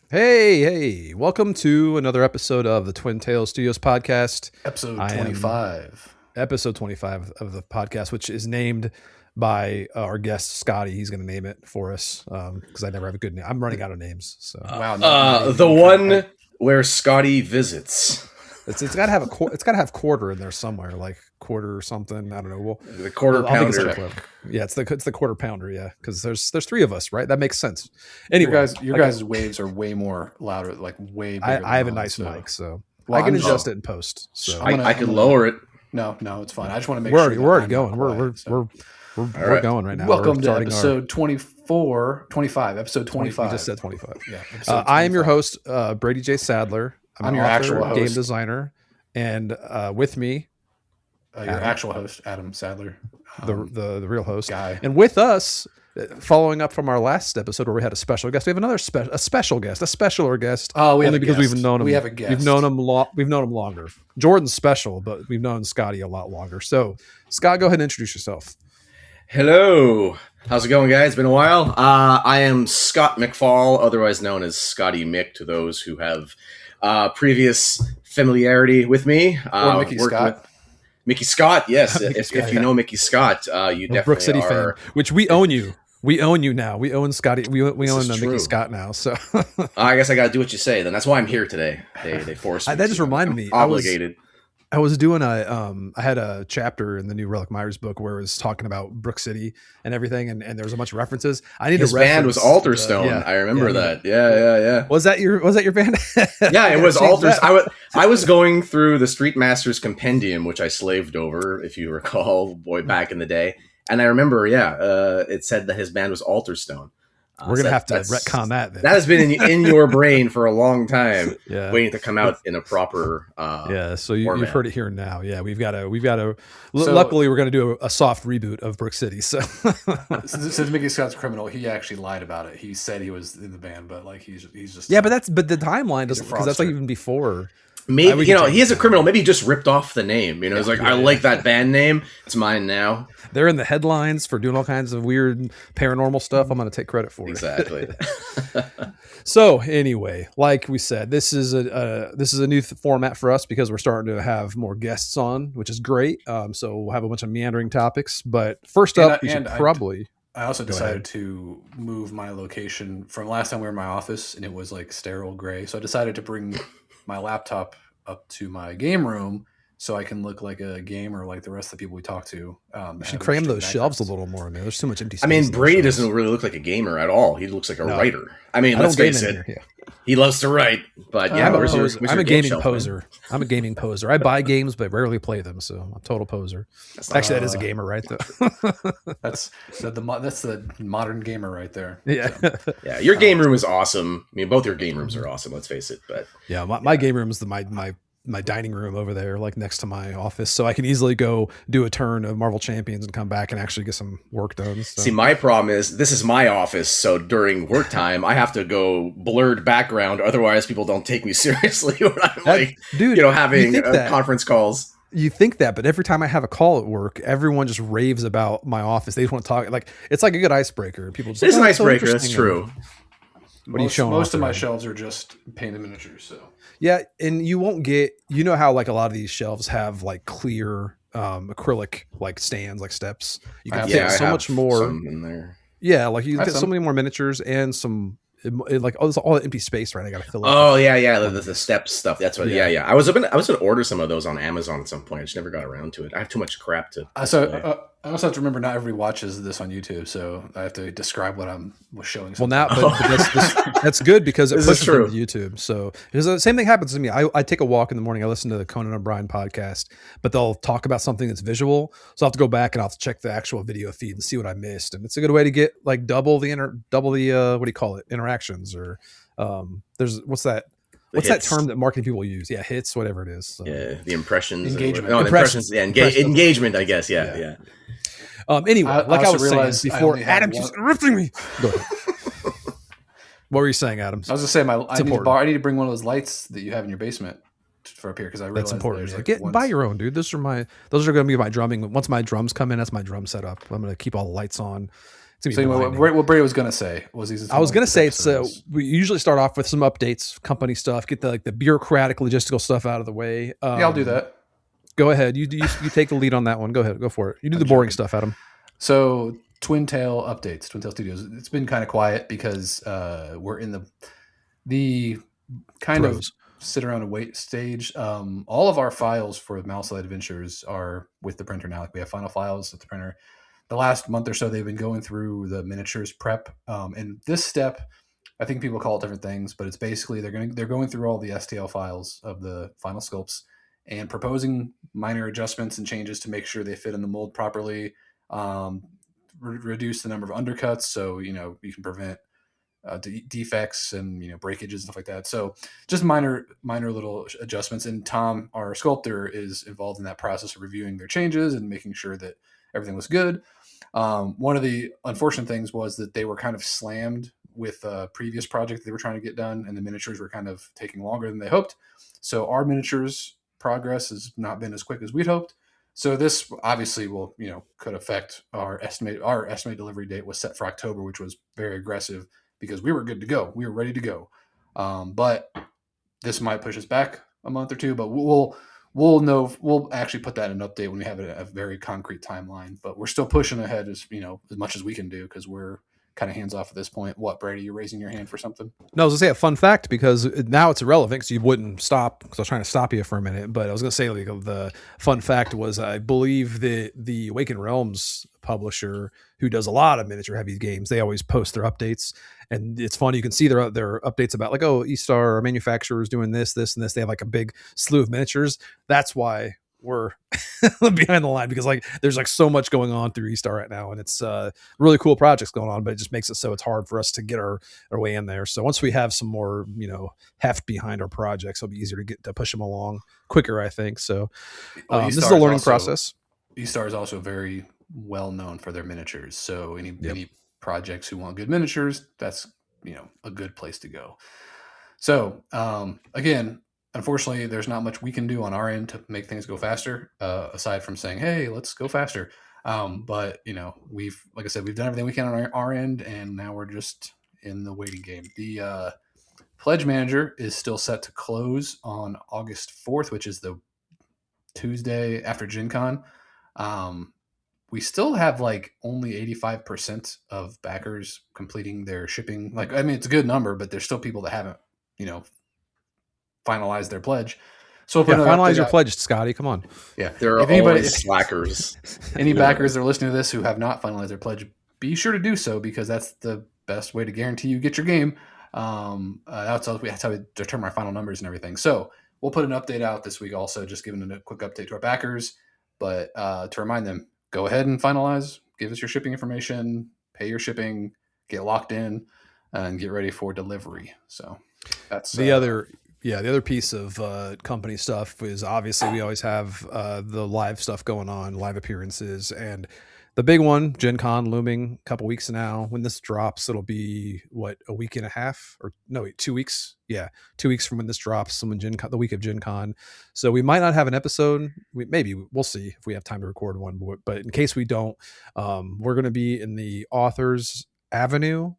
Hey, welcome to another episode of the Twin Tails Studios podcast. Episode I am 25. Episode 25 of the podcast, which is named by our guest, Scotty. He's going to name it for us because I never have a good name. I'm running out of names. So Wow. The one where Scotty visits. it's got to have it's got to have quarter in there somewhere, like quarter or something. I don't know. Well, The quarter I'll think of pounder. something clever. Yeah, it's the quarter pounder. Yeah, because there's three of us, right? That makes sense. Anyway, Your guys' waves are way more louder, like way bigger. I have a than mine, nice so- mic, so Well, I can I'm adjust just- it in post. So I could lower it. No, it's fine. I just want to make we're sure already that I'm going. not quiet, so. We're right. going right now. Welcome We're to starting episode 25, episode 25. We just said 25. Yeah, episode I am your 25. host, Brady J. Sadler. I'm an your author, actual game host. designer, and with me, Your actual host, Adam Sadler. the real host, guy. and with us, following up from our last episode where we had a special guest, we have another specialer guest. Oh, we have only a because guest. we've known him. We have a guest. We've known him We've known him longer. Jordan's special, but we've known Scotty a lot longer. So, Scott, go ahead and introduce yourself. Hello. How's it going, guys? Been a while. I am Scott McFall, otherwise known as Scotty Mick to those who have previous familiarity with me. Or Mickey worked Scott. with Mickey Scott, yes. Mickey if Scott, you know Mickey Scott, you definitely Brook City are. fan, which we own you. We own you now. We own Scotty. We own is Mickey true. Scott now. So I guess I got to do what you say. Then that's why I'm here today. They forced me. that just to. reminded I'm me. Obligated. I was doing I had a chapter in the new Relic Myers book where it was talking about Brook City and everything, and there was a bunch of references. I need His to band was reference Alterstone. yeah, I remember yeah, that. Yeah. Was that your band? Yeah, it was Change Alters. that. I was going through the Street Masters Compendium, which I slaved over, if you recall, boy, back in the day. And I remember, it said that his band was Alterstone. We're gonna have to that's- retcon that. Then. That has been in your brain for a long time, Yeah. waiting to come out in a proper. Yeah, so you've format. heard it here now. Yeah, we've got to. So- Luckily, we're going to do a soft reboot of Brook City. So Since Mickey Scott's criminal, he actually lied about it. He said he was in the band, but like he's just yeah, but the timeline doesn't, because that's like fraudster. even before. Maybe we can he is a change criminal. Maybe he just ripped off the name. It's like I like that band name. It's mine now. They're in the headlines for doing all kinds of weird paranormal stuff. I'm going to take credit for it. Exactly. So anyway, like we said, this is a new format for us because we're starting to have more guests on, which is great. So we'll have a bunch of meandering topics. But first up, we should probably. I also Go decided ahead. to move my location from last time we were in my office and it was like sterile gray. So I decided to bring my laptop up to my game room so I can look like a gamer like the rest of the people we talk to. We should cram those shelves a little more in there. There's too much empty space. I mean, in those Brady shelves. doesn't really look like a gamer at all. He looks like a No. writer. I mean, I let's don't game face in it. here. Yeah. He loves to write, but yeah, I'm where's your a game gaming shelf, man? poser. I'm a gaming poser. I buy games but rarely play them, so I'm a total poser. That's not- Actually, that is a gamer, right? Though. That's the modern gamer right there. Yeah, yeah, your game room is awesome. I mean, both your game rooms are awesome. Let's face it. But yeah. My game room is my dining room over there, like next to my office, so I can easily go do a turn of Marvel Champions and come back and actually get some work done. So. see, my problem is this is my office, so during work time, I have to go blurred background. Otherwise, people don't take me seriously when I'm dude, having you think that? conference calls. You think that, but every time I have a call at work, everyone just raves about my office. They just want to talk. Like it's like a good icebreaker. People just It is an "Oh, it's so icebreaker. That's interesting." true. What are you showing Most off of my there? shelves are just painted miniatures. So Yeah, and you won't get, how like a lot of these shelves have like clear acrylic like stands, like steps. You can I fit have- I so have much more. some in there. Yeah, like you I can have fit so some. many more miniatures and some like all the empty space, right? I got to fill up. Oh yeah, the step stuff. That's what. Yeah. Yeah. I was gonna order some of those on Amazon at some point. I just never got around to it. I have too much crap to. I also have to remember not everybody watches this on YouTube, so I have to describe what I'm showing. Well, now, but that's good because it This is pushes them true. to YouTube. So because the same thing happens to me. I take a walk in the morning. I listen to the Conan O'Brien podcast, but they'll talk about something that's visual. So I have to go back and I'll have to check the actual video feed and see what I missed. And it's a good way to get like double the what do you call it, interactions or there's what's that hits. term that marketing people use? Yeah, hits, whatever it is. So. Yeah, the impressions. Engagement. No, the Impressions. impressions. Yeah, Impressions. engagement. I guess. Yeah. Yeah. Anyway, I like I also was saying realized I before, only had Adam one- keeps interrupting me. Go ahead. What were you saying, Adam? I was just saying, important. I need to bring one of those lights that you have in your basement for up here because I realized That's important. there's, Yeah, like, buy your own, dude. Those are going to be my drumming. Once my drums come in, that's my drum setup. I'm going to keep all the lights on It's gonna So be anyway, blinding. what Brady was gonna say was these. I was gonna say it's we usually start off with some updates, company stuff, get the bureaucratic logistical stuff out of the way. Yeah, I'll do that. Go ahead. You take the lead on that one. Go ahead. Go for it. You do the boring stuff, Adam. So Twin Tail updates, Twin Tail Studios. It's been kind of quiet because we're in the kind of sit around and wait stage. All of our files for Mouse Light Adventures are with the printer now. Like we have final files at the printer. The last month or so, they've been going through the miniatures prep. And this step, I think people call it different things, but it's basically they're going through all the STL files of the final sculpts and proposing minor adjustments and changes to make sure they fit in the mold properly. Reduce the number of undercuts, so you can prevent defects and breakages and stuff like that. So just minor little adjustments. And Tom, our sculptor, is involved in that process of reviewing their changes and making sure that everything was good. One of the unfortunate things was that they were kind of slammed with a previous project they were trying to get done, and the miniatures were kind of taking longer than they hoped. So our miniatures progress has not been as quick as we'd hoped. So this obviously will, could affect our estimated delivery date was set for October, which was very aggressive because we were good to go. We were ready to go. But this might push us back a month or two, but we'll know. We'll actually put that in an update when we have a very concrete timeline, but we're still pushing ahead as much as we can do because we're kind of hands off at this point. What, Brady, you're raising your hand for something? No, I was gonna say a fun fact because now it's irrelevant because you wouldn't stop because I was trying to stop you for a minute. But I was gonna say the fun fact was I believe the Awakened Realms publisher who does a lot of miniature heavy games, they always post their updates, and it's fun. You can see their updates about like, oh, E-Star manufacturers doing this, and this. They have like a big slew of miniatures. That's why we're behind the line because like there's like so much going on through E-Star right now, and it's really cool projects going on, but it just makes it so it's hard for us to get our way in there. So once we have some more heft behind our projects, it'll be easier to push them along quicker, I think. So this is a learning process. E-Star is also very well known for their miniatures, so any projects who want good miniatures, that's a good place to go. So again, unfortunately, there's not much we can do on our end to make things go faster, aside from saying, hey, let's go faster. But we've, like I said, we've done everything we can on our end, and now we're just in the waiting game. The Pledge Manager is still set to close on August 4th, which is the Tuesday after Gen Con. We still have like only 85% of backers completing their shipping. Like, I mean, it's a good number, but there's still people that haven't, finalized their pledge. So finalize your pledge, Scotty. Come on. Yeah, there are always slackers. Any backers that are listening to this who have not finalized their pledge, be sure to do so because that's the best way to guarantee you get your game. That's how we determine our final numbers and everything. So we'll put an update out this week also, just giving a quick update to our backers. But to remind them, go ahead and finalize, give us your shipping information, pay your shipping, get locked in, and get ready for delivery. So that's the other piece of company stuff is obviously we always have the live stuff going on, live appearances, and the big one, Gen Con, looming a couple weeks now. When this drops, it'll be a week and a half, or no, 2 weeks. Yeah, 2 weeks from when this drops, the week of Gen Con. So we might not have an episode. We'll see if we have time to record one. But in case we don't, we're going to be in the Authors Avenue,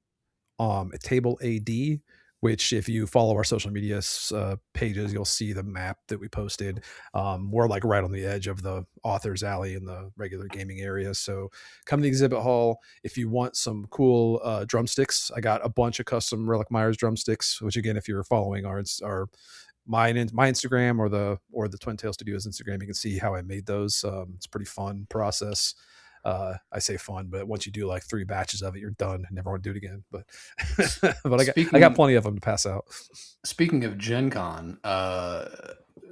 at Table AD. Which if you follow our social media pages, you'll see the map that we posted. We're like right on the edge of the Authors Alley in the regular gaming area. So come to the exhibit hall. If you want some cool drumsticks, I got a bunch of custom Relic Myers drumsticks, which again, if you're following my Instagram or the Twin Tail Studios Instagram, you can see how I made those. It's a pretty fun process. I say fun, but once you do like 3 batches of it, you're done. I never want to do it again. But I got plenty of them to pass out. Speaking of Gen Con,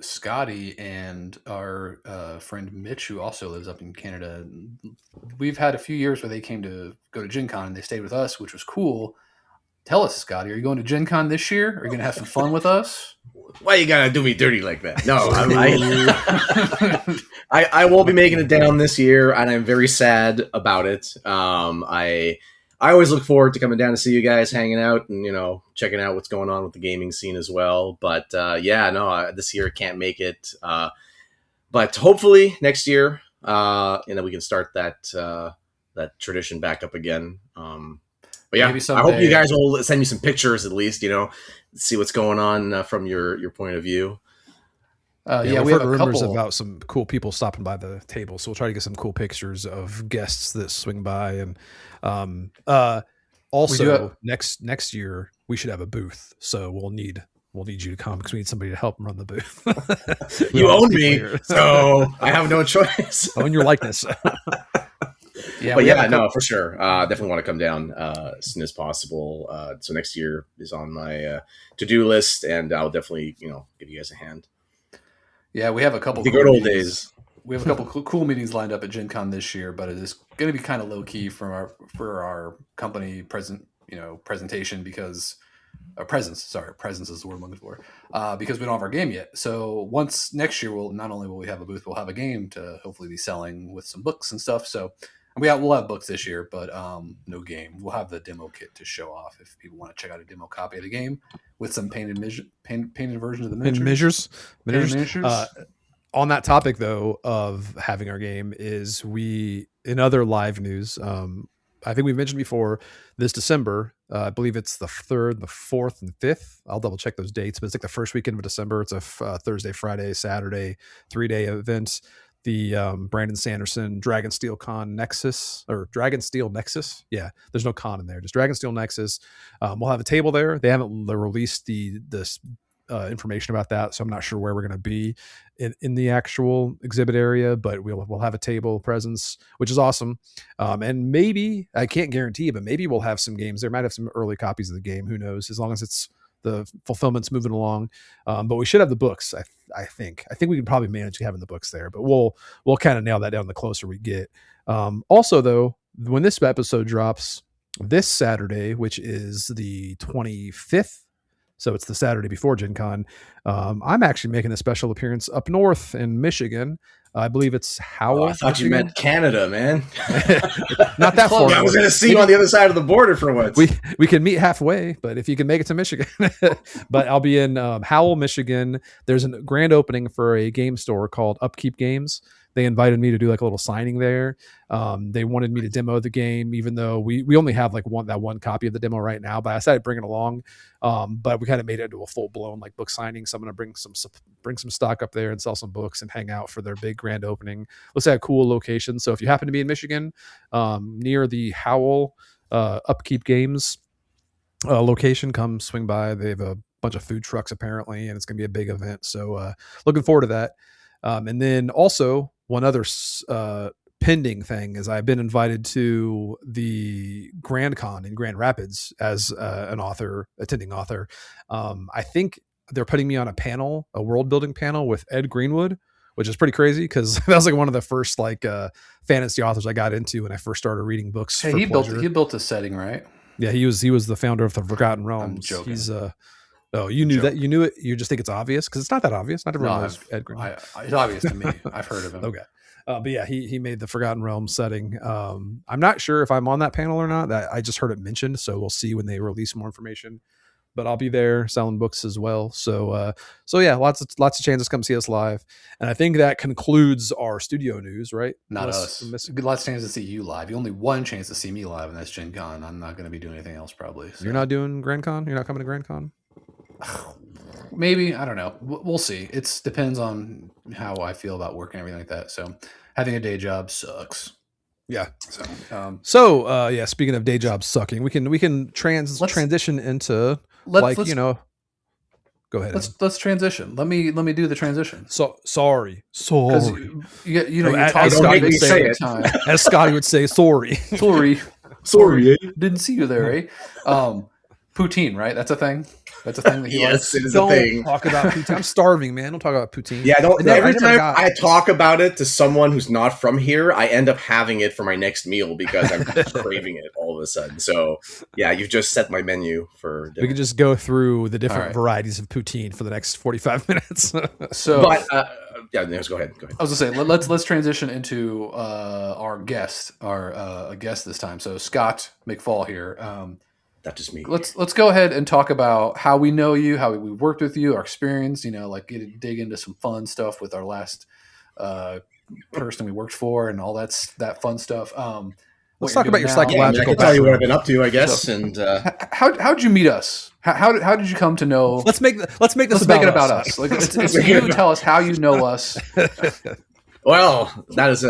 Scotty and our friend Mitch, who also lives up in Canada, we've had a few years where they came to go to Gen Con and they stayed with us, which was cool. Tell us, Scotty, are you going to Gen Con this year? Are you going to have some fun with us? Why you gotta do me dirty like that? No, I won't be making it down this year, and I'm very sad about it. I always look forward to coming down to see you guys, hanging out, and checking out what's going on with the gaming scene as well. But this year can't make it. But hopefully next year, we can start that that tradition back up again. But yeah, Maybe I hope you someday- guys will send me some pictures at least. See what's going on from your point of view. Yeah, we've we have heard a rumors couple. about some cool people stopping by the table, so we'll try to get some cool pictures of guests that swing by. And also We do have- next year we should have a booth, so we'll need you to come because we need somebody to help run the booth. We You want own people me, here. so I have no choice. Own your likeness. Yeah, But we have yeah, a couple- no, for sure. Definitely want to come down as soon as possible. So next year is on my to-do list, and I'll definitely, give you guys a hand. Yeah, we have a couple. The cool good old meetings. days. We have a couple cool meetings lined up at Gen Con this year, but it is going to be kind of low key for our company presentation because presence is the word I'm looking for, because we don't have our game yet. So once next year, we'll not only will we have a booth, we'll have a game to hopefully be selling with some books and stuff. So we'll have books this year, but no game. We'll have the demo kit to show off if people want to check out a demo copy of the game with some painted versions of the In miniatures. measures. Miniatures. On that topic though of having our game is in other live news, I think we've mentioned before this December, I believe it's the 3rd, the 4th, and 5th. I'll double check those dates, but it's like the first weekend of December. It's a Thursday, Friday, Saturday, 3-day event. The Brandon Sanderson Dragonsteel Con Nexus or Dragonsteel Nexus. Yeah, there's no con in there, just Dragonsteel Nexus. We'll have a table there. They haven't released this information about that, so I'm not sure where we're going to be in the actual exhibit area, but we'll have a table presence, which is awesome. And maybe, I can't guarantee, but maybe we'll have some games there. Might have some early copies of the game, who knows, as long as it's the fulfillment's moving along. But we should have the books. I think we can probably manage having the books there, but we'll kind of nail that down the closer we get. Also though, when this episode drops this Saturday, which is the 25th, so it's the Saturday before Gen Con, I'm actually making a special appearance up north in Michigan. I believe it's Howell. I thought you Michigan. meant Canada, man. Not that far. I was going to see you on the other side of the border for once. We can meet halfway, but if you can make it to Michigan. But I'll be in Howell, Michigan. There's a grand opening for a game store called Upkeep Games. They invited me to do like a little signing there. They wanted me to demo the game, even though we only have like one copy of the demo right now. But I decided to bring it along. But we kind of made it into a full blown like book signing. So I'm going to bring some stock up there and sell some books and hang out for their big grand opening. Looks like a cool location. So if you happen to be in Michigan, near the Howell Upkeep Games location, come swing by. They have a bunch of food trucks apparently, and it's going to be a big event. So looking forward to that. And then also one other pending thing is I've been invited to the Grand Con in Grand Rapids as an attending author. I think they're putting me on a world building panel with Ed Greenwood, which is pretty crazy because that was like one of the first fantasy authors I got into when I first started reading books. Hey, he built a setting, right? Yeah, he was the founder of the Forgotten Realms. I'm joking. He's you knew that. You knew it. You just think it's obvious because it's not that obvious. Not everyone knows Ed Greenwood. It's obvious to me. I've heard of him. Okay. But yeah, he made the Forgotten Realms setting. I'm not sure if I'm on that panel or not. I just heard it mentioned, so we'll see when they release more information. But I'll be there selling books as well. So yeah, lots of chances to come see us live. And I think that concludes our studio news, right? Not us. Lots of chances to see you live. You only one chance to see me live, and that's Gen Con. I'm not going to be doing anything else probably. So. You're not doing Grand Con? You're not coming to Grand Con? Maybe, I don't know. We'll see. It depends on how I feel about work and everything like that. So having a day job sucks. Yeah. So yeah. Speaking of day jobs sucking, we can transition into Go ahead. Let's transition. Let me do the transition. Sorry. You know, as Scotty would say it. As Scotty would say, sorry. Sorry. Didn't see you there, eh? Poutine, right? That's a thing. That's a thing that he likes. It is Don't a thing. talk about poutine. I'm starving, man. Don't talk about poutine. Yeah, don't. And Every time I talk about it to someone who's not from here, I end up having it for my next meal because I'm craving it all of a sudden. So yeah, you've just set my menu for dinner. We could just go through the different varieties of poutine for the next 45 minutes. Yeah, go ahead. I was gonna say let's transition into our guest, a guest this time. So Scott McFall here. Not just me. Let's go ahead and talk about how we know you, how we worked with you, our experience. You know, like dig into some fun stuff with our last person we worked for and all that fun stuff. Let's you're talk about doing your now. Yeah, I psychological can tell you what I've background. been up to, I guess. And How'd you meet us? How did you come to know? Let's make this Let's about make it about us. us. Like it's make you it about- tell us how you know us. well, that's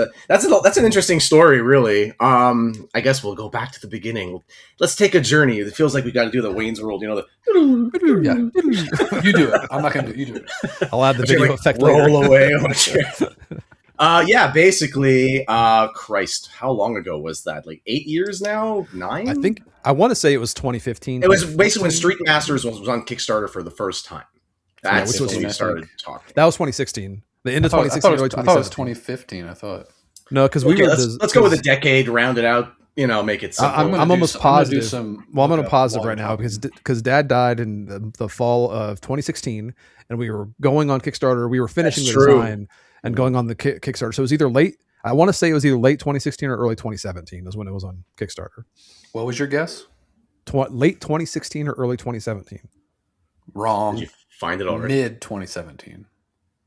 an interesting story, really. I guess we'll go back to the beginning. Let's take a journey. It feels like we got to do the Wayne's World, Yeah, you do it. I'm not gonna do it. You do it. I'll add the Actually, video like, effect roll later. away on a chair. Basically, Christ, how long ago was that? Like 8 years now? 9? I want to say it was 2015. it was basically when Street Masters was on Kickstarter for the first time. That's which was when we I started think. talking. That was 2016. The end I of thought, 2016, early I thought it was 2017. 2015. I thought. No, because we Okay, were. let's go with a decade, round it out. Make it simple. I'm gonna do almost some- I'm gonna do positive. some Well, I'm look on a up positive while right you're now talking. because Dad died in the fall of 2016, and we were going on Kickstarter. We were finishing That's the true. design and going on the Kickstarter. So it was either late. I want to say it was either late 2016 or early 2017 is when it was on Kickstarter. What was your guess? Late 2016 or early 2017. Wrong. Did you find it already? Mid 2017.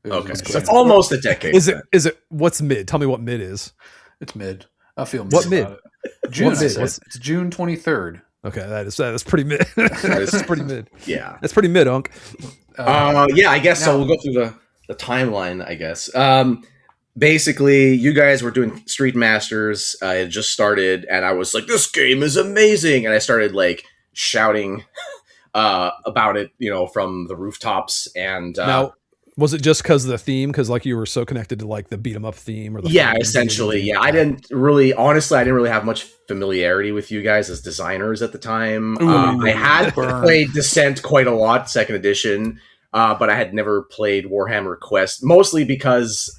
Okay, so it's almost a decade. Is it what's mid? Tell me what mid is. It's mid. I feel What mid? mid? About it. June. What I mid? said. What's- It's June 23rd. Okay, that is pretty mid. That's pretty mid. Yeah. That's pretty mid, Unc. I guess so. now- We'll go through the timeline, I guess. Basically, you guys were doing Street Masters. I had just started, and I was like, "This game is amazing!" And I started like shouting about it, from the rooftops. And Now, was it just because of the theme? Because like you were so connected to like the beat 'em up theme, or the yeah, theme? essentially, yeah. I didn't really have much familiarity with you guys as designers at the time. Ooh, I had burn. played Descent quite a lot, second edition, but I had never played Warhammer Quest, mostly because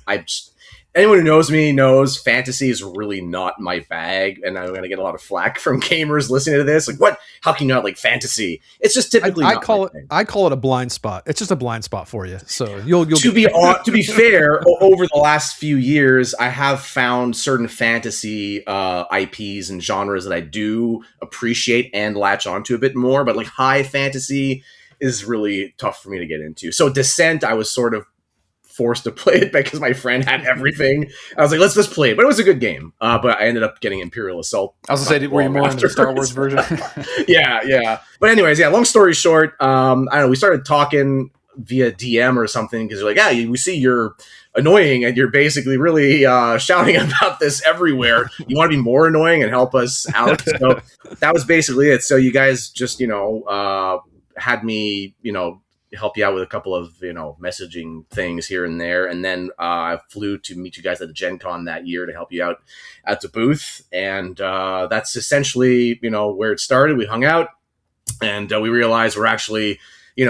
anyone who knows me knows fantasy is really not my bag, and I'm going to get a lot of flack from gamers listening to this. Like, what? How can you not like fantasy? It's just typically I not call my it. thing. I call it a blind spot. It's just a blind spot for you. So you'll To be fair, over the last few years, I have found certain fantasy IPs and genres that I do appreciate and latch onto a bit more. But like high fantasy is really tough for me to get into. So Descent, I was sort of forced to play it because my friend had everything. I was like, let's just play it. But it was a good game. But I ended up getting Imperial Assault. I was gonna say, were you more into the Star Wars version? Yeah. But anyways, long story short, I don't know, we started talking via DM or something because you're like, we see you're annoying and you're basically really shouting about this everywhere. You want to be more annoying and help us out. So that was basically it. So you guys just, had me, help you out with a couple of, messaging things here and there. And then I flew to meet you guys at the Gen Con that year to help you out at the booth. And that's essentially, where it started. We hung out and we realized we're actually,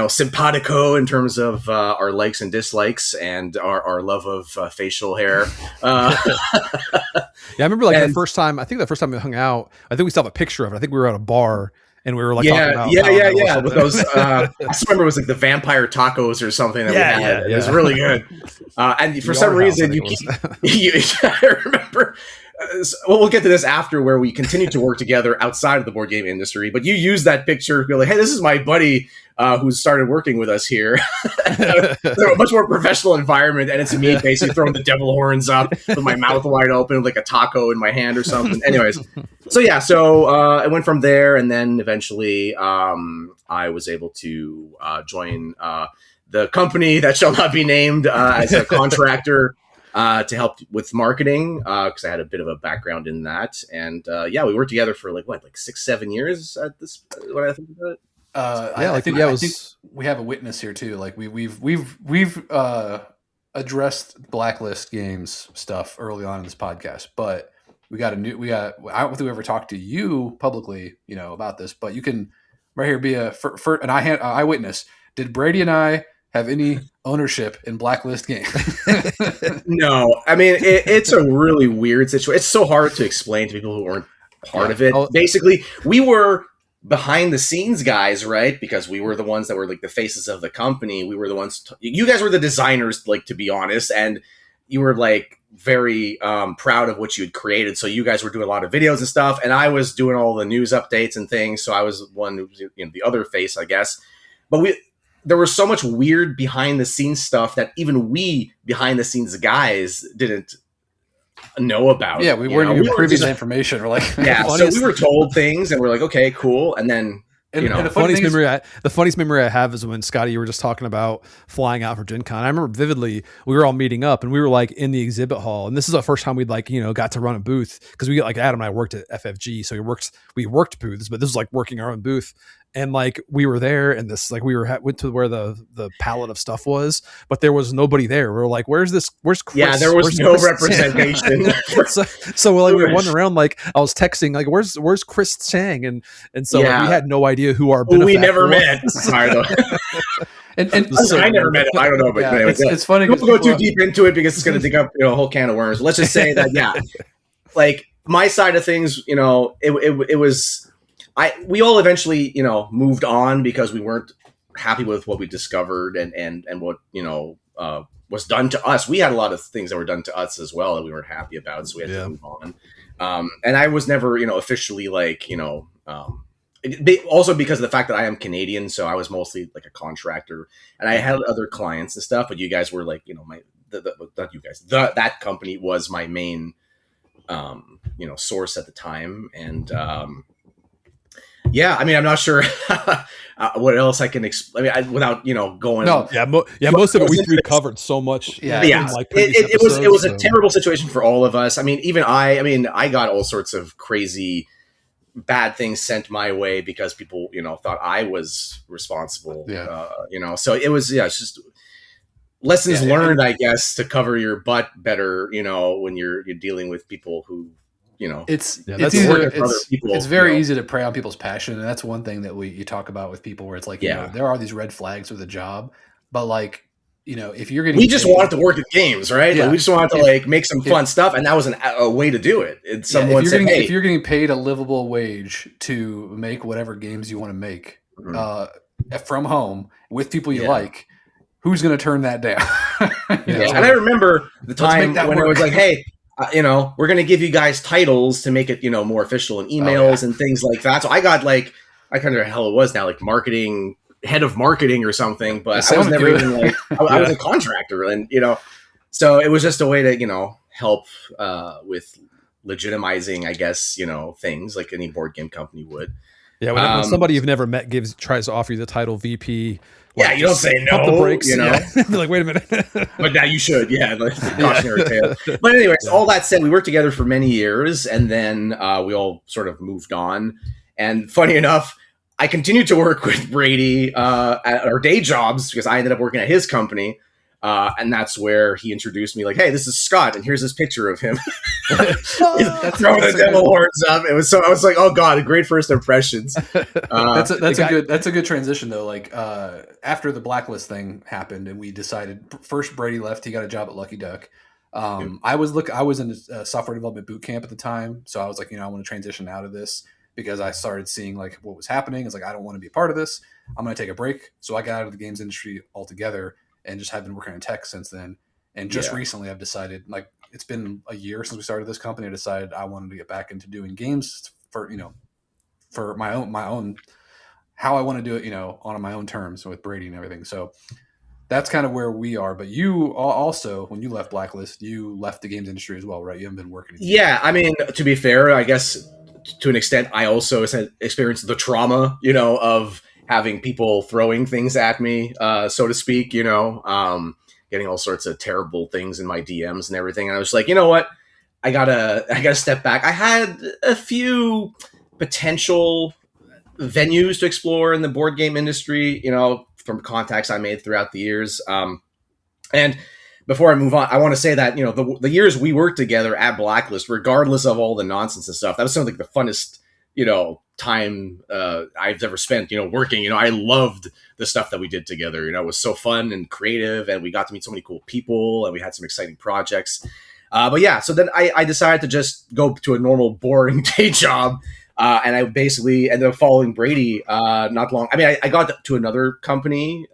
simpatico in terms of our likes and dislikes and our love of facial hair. Yeah, I remember like And- the first time. I think the first time we hung out, I think we still have a picture of it. I think we were at a bar and we were like, talking about yeah. With those, I just remember it was like the vampire tacos or something that Yeah, we had. yeah, It was yeah. really good. And for The some Art House, I reason, you think it keep. I remember. We'll get to this after, where we continued to work together outside of the board game industry. But you used that picture, you're like, "Hey, this is my buddy who started working with us here." They're a much more professional environment, and it's me basically throwing the devil horns up with my mouth wide open, with like a taco in my hand or something. Anyways, so I went from there, and then eventually I was able to join the company that shall not be named as a contractor. To help with marketing, because I had a bit of a background in that, and we worked together for like 6-7 years at this. What I think about it. I think we have a witness here too. Like we've addressed Blacklist Games stuff early on in this podcast, but I don't think we ever talked to you publicly, about this, but you can right here be an eyewitness. Did Brady and I have any ownership in Blacklist Games? No, I mean it's a really weird situation. It's so hard to explain to people who weren't part of it. Basically, we were behind the scenes guys, right? Because we were the ones that were like the faces of the company. We were the ones. You guys were the designers, like, to be honest, and you were like very proud of what you had created. So you guys were doing a lot of videos and stuff, and I was doing all the news updates and things. So I was one who was, the other face, I guess. But there was so much weird behind the scenes stuff that even we behind the scenes guys didn't know about. Yeah, we you weren't know? even We were privy to just- information. We're like, yeah, so Funniest- we were told things, and we're like, okay, cool, and then and, you know, and the funny thing is, The funniest memory I have is when Scotty, you were just talking about flying out for Gen Con. I remember vividly, we were all meeting up and we were like in the exhibit hall. And this is the first time we'd like, got to run a booth because we like Adam and I worked at FFG. So we worked booths, but this was like working our own booth. And like we were there and this, like we went to where the palette of stuff was, but there was nobody there. We were like, where's Chris? yeah, there was Where's no Chris representation. so like we were wandering around, like I was texting, like where's Chris Chang, and so like, Yeah. we had no idea who our Who we benefactor never was. met. Sorry, though. and So- I never met him. I don't know, but yeah, anyway, it's funny. we 'cause won't go too people- deep into it because it's going to dig up a whole can of worms. Let's just say that like my side of things, it was we all eventually moved on because we weren't happy with what we discovered and what was done to us. We had a lot of things that were done to us as well that we weren't happy about, so we had to move on. And I was never officially like also because of the fact that I am Canadian, so I was mostly like a contractor, and I had other clients and stuff. But you guys were like, that company was my main, source at the time, and yeah, I mean, I'm not sure what else I can explain. I mean, without going. No, Most of it we three covered so much. Yeah. Yeah, in, like, previous it was episodes, a so- terrible situation for all of us. I mean, even I got all sorts of crazy bad things sent my way because people thought I was responsible. Yeah. So it was it's just lessons Yeah, learned, I guess, to cover your butt better. When you're dealing with people who it's that's easy working to, for other it's, people, it's very easy to prey on people's passion, and that's one thing that you talk about with people where it's like there are these red flags with a job, but like if you're getting we just paid- wanted to work at games, right? Yeah. Like, we just wanted to like make some fun stuff, and that was a way to do it. It's someone said, "Hey, if you're getting paid a livable wage to make whatever games you want to make from home with people you like, who's going to turn that down?" And I remember the time make that when it work. was like, "Hey, we're going to give you guys titles to make it, more official in emails and things like that." So I got like, I can't remember what the hell it was now, like head of marketing or something, but I was never good. even like, I was a contractor, and so it was just a way to help with legitimizing, I guess, things like any board game company would. Yeah, when somebody you've never met tries to offer you the title VP. Yeah, you don't say pump the no, brakes. Yeah. Be like, wait a minute. But now you should, like cautionary tale. But anyways, all that said, we worked together for many years, and then we all sort of moved on. And funny enough, I continued to work with Brady at our day jobs because I ended up working at his company. And that's where he introduced me, like, "Hey, this is Scott, and here's this picture of him." He's throwing the devil horns up. It was I was like, "Oh God, great first impressions." That's a good transition though. Like after the blacklist thing happened, and we decided first Brady left, he got a job at Lucky Duck. I was in a software development boot camp at the time, so I was like, I want to transition out of this because I started seeing like what was happening. It's like I don't want to be a part of this. I'm going to take a break. So I got out of the games industry altogether and just have been working in tech since then. And just recently, I've decided, like, it's been a year since we started this company. I decided I wanted to get back into doing games for my own how I want to do it, on my own terms with Brady and everything. So that's kind of where we are. But you also, when you left Blacklist, you left the games industry as well, right? You haven't been working. Yeah, I mean, to be fair, I guess to an extent, I also experienced the trauma, of having people throwing things at me, so to speak, getting all sorts of terrible things in my DMs and everything. And I was like, you know what? I gotta step back. I had a few potential venues to explore in the board game industry, from contacts I made throughout the years. And before I move on, I want to say that, the years we worked together at Blacklist, regardless of all the nonsense and stuff, that was something like the funnest, time I've ever spent, working. I loved the stuff that we did together. It was so fun and creative, and we got to meet so many cool people, and we had some exciting projects. But yeah, so then I decided to just go to a normal, boring day job. And I basically ended up following Brady not long. I mean, I got to another company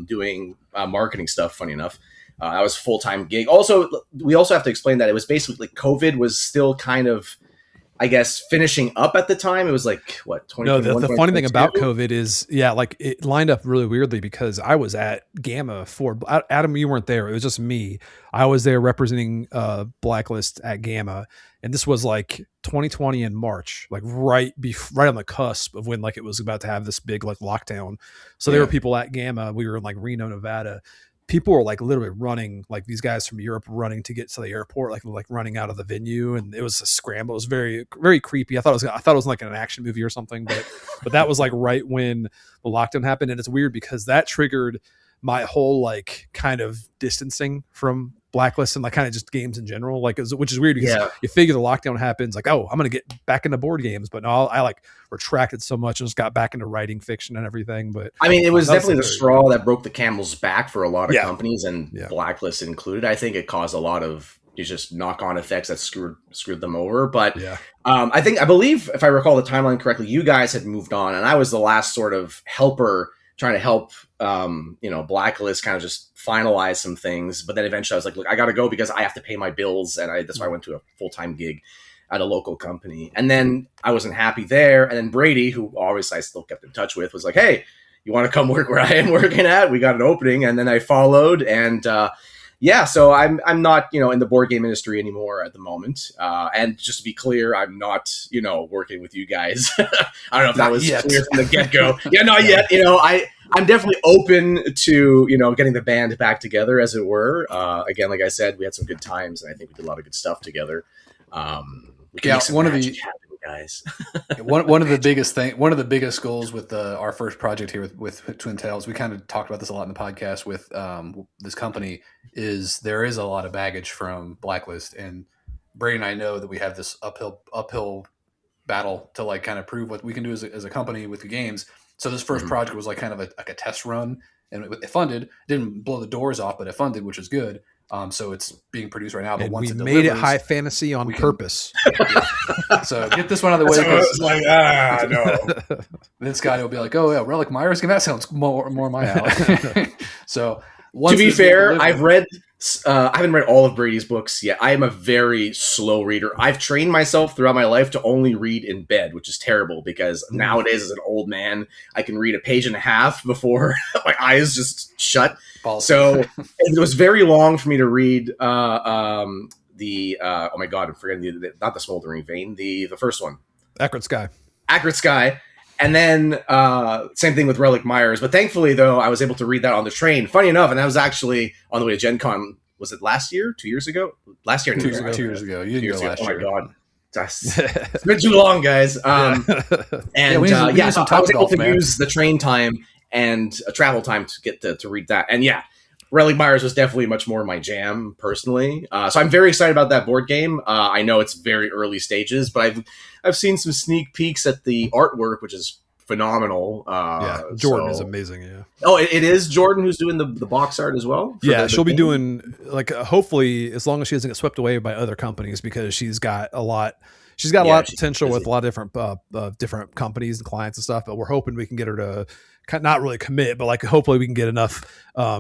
doing marketing stuff, funny enough. That was a full-time gig. Also, we also have to explain that it was basically COVID was still kind of I guess finishing up at the time. It was like what, No, 2021, the funny thing about 2022? COVID is, yeah, like it lined up really weirdly because I was at Gamma for Adam. You weren't there; it was just me. I was there representing Blacklist at Gamma, and this was like 2020 in March, like right on the cusp of when like it was about to have this big like lockdown. So there Yeah. were people at Gamma. We were in like Reno, Nevada. People were like literally running, like these guys from Europe running to get to the airport, like running out of the venue, and it was a scramble. It was very very creepy. I thought it was like an action movie or something, but that was like right when the lockdown happened, and it's weird because that triggered my whole like kind of distancing from Blacklist and like kind of just games in general, like which is weird because Yeah. you figure the lockdown happens, like, oh, I'm gonna get back into board games, but no, I like retracted so much and just got back into writing fiction and everything. But I mean, it was that was definitely the very- straw that broke the camel's back for a lot of Yeah. companies, and Yeah. Blacklist included. I think it caused a lot of just knock-on effects that screwed them over. But yeah. I believe, if I recall the timeline correctly, you guys had moved on, and I was the last sort of helper trying to help, Blacklist kind of just finalize some things. But then eventually I was like, look, I got to go because I have to pay my bills. And that's why I went to a full-time gig at a local company. And then I wasn't happy there. And then Brady, who always I still kept in touch with, was like, hey, you want to come work where I am working at? We got an opening. And then I followed, and so I'm not, in the board game industry anymore at the moment. And just to be clear, I'm not, working with you guys. I don't know if that Not was yet. clear from the get-go. Yeah, not yet. I'm definitely open to, getting the band back together, as it were. Again, like I said, we had some good times, and I think we did a lot of good stuff together. We can Yeah, make some one of magic the- happen, guys. one of the biggest goals with our first project here with Twin Tails, we kind of talked about this a lot in the podcast with this company, is there is a lot of baggage from Blacklist, and Brady and I know that we have this uphill battle to like kind of prove what we can do as a company with the games. So this first Mhm. project was like kind of like a test run, and it funded, didn't blow the doors off, but it funded, which is good. So it's being produced right now. But And once we it made it delivers, high fantasy on we can- purpose. So get this one out of the way. So I 'cause was like, no. then Scotty will be like, "Oh yeah, Relic Myers game. That sounds more my alley." So once To be this game fair, delivers- I haven't read all of Brady's books yet. I am a very slow reader. I've trained myself throughout my life to only read in bed, which is terrible because nowadays, as an old man, I can read a page and a half before my eyes just shut. So it was very long for me to read oh my god, I'm forgetting not the Smoldering Vein, the first one, Accurate Sky. Accurate Sky. And then same thing with Relic Myers. But thankfully, though, I was able to read that on the train. Funny enough, and that was actually on the way to Gen Con. Was it last year? 2 years ago? Last year? 2 years ago. 2 years ago. You didn't go last Oh year. my god. It's been too long, guys. And we need some I was able Topgolf, to man. use the train time and travel time to get to read that. And yeah, Relic Myers was definitely much more my jam personally. So I'm very excited about that board game. I know it's very early stages, but I've seen some sneak peeks at the artwork, which is phenomenal. Jordan is so- amazing. Yeah. Oh, it is Jordan who's doing the box art as well? for Yeah, the she'll be game? doing like hopefully as long as she doesn't get swept away by other companies because she's got a lot. She's got a Yeah, lot of she's potential with busy. a lot of different companies and clients and stuff. But we're hoping we can get her to not really commit, but like hopefully we can get enough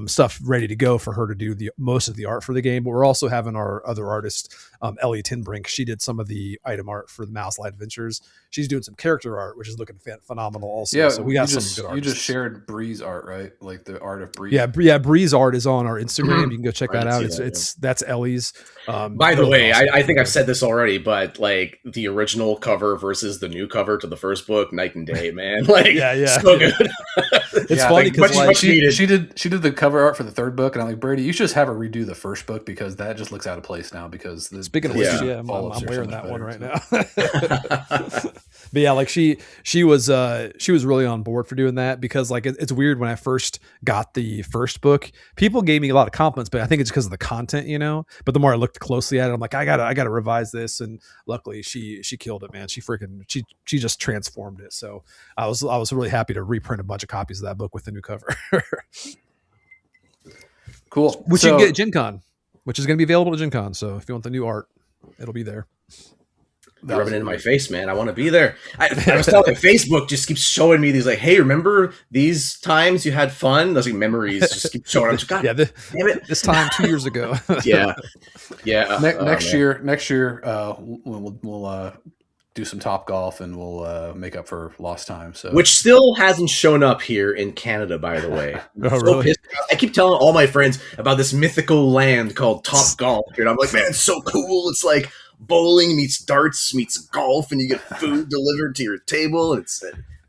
stuff ready to go for her to do the most of the art for the game. But we're also having our other artist, Ellie Tinbrink. She did some of the item art for the Mouse Light Adventures. She's doing some character art, which is looking phenomenal. Also, Yeah, so we got you some good you artists. just shared Bree's art, right? Like the art of Bree. Yeah, Bree's art is on our Instagram. You can go check I that didn't out. see It's that, it's that's Ellie's. By the really way, awesome. I think I've said this already, but like the original cover versus the new cover to the first book, night and day, man. Like, Yeah. so good. It's Yeah, funny like, because much needed. she did the cover art for the third book, and I'm like, Brady, you should just have her redo the first book because that just looks out of place now. Because speaking of the which, Yeah. yeah, I'm follow-ups are so wearing much that one better, right so. now. But yeah, like she was really on board for doing that because like it's weird when I first got the first book, people gave me a lot of compliments, but I think it's because of the content, But the more I looked closely at it, I'm like, I gotta revise this, and luckily she killed it, man. She just transformed it. So I was really happy to reprint a bunch of copies of that book with the new cover, Cool. which So- you can get at Gen Con, which is going to be available at Gen Con. So if you want the new art, it'll be there. that was Rubbing it in my face, man. I want to be there. I was telling you, Facebook just keeps showing me these like, hey, remember these times you had fun? Those like, memories just keep showing up. God Yeah, damn it. this time 2 years ago. Yeah. Yeah. Next man. year, we'll do some Top Golf, and we'll make up for lost time. So, which still hasn't shown up here in Canada, by the way. Oh, really? Pissed off. I keep telling all my friends about this mythical land called Top Golf, dude. I'm like, man, it's so cool. It's like bowling meets darts meets golf, and you get food delivered to your table. It's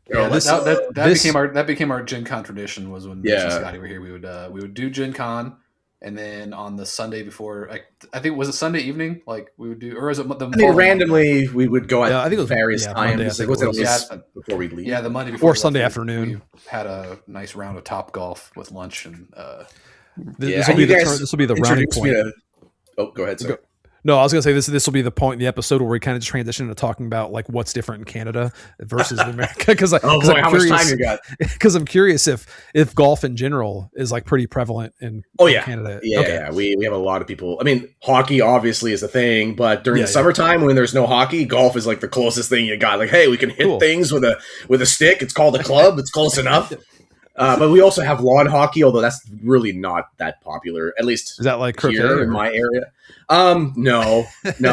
that became our Gen Con tradition. Was when Mitch and Yeah. Scotty were here, we would do Gen Con, and then on the Sunday before, I think it was a Sunday evening, like we would do, or was it the I mean, following randomly we would go at Yeah, I think it was- various yeah, Monday, I times. think Like, it was it was. always before we leave? Yeah, the Monday before Or we Sunday left, afternoon. We had a nice round of Top Golf with lunch, and This and will be you the guys this will be the rounding introduced me point. to. Oh, go ahead, sir. No, I was gonna say this will be the point in the episode where we kind of just transition into talking about like what's different in Canada versus America. Because Oh boy, I'm how much curious, time you got? because I'm curious if golf in general is like pretty prevalent in Oh yeah, Canada. yeah, Okay. yeah. We have a lot of people. I mean, hockey obviously is a thing, but during Yeah, the yeah. summertime when there's no hockey, golf is like the closest thing you got. Like, hey, we can hit Cool. things with a stick. It's called a club. It's close enough. But we also have lawn hockey, although that's really not that popular, at least Is that like croquet? here in or- my area. No.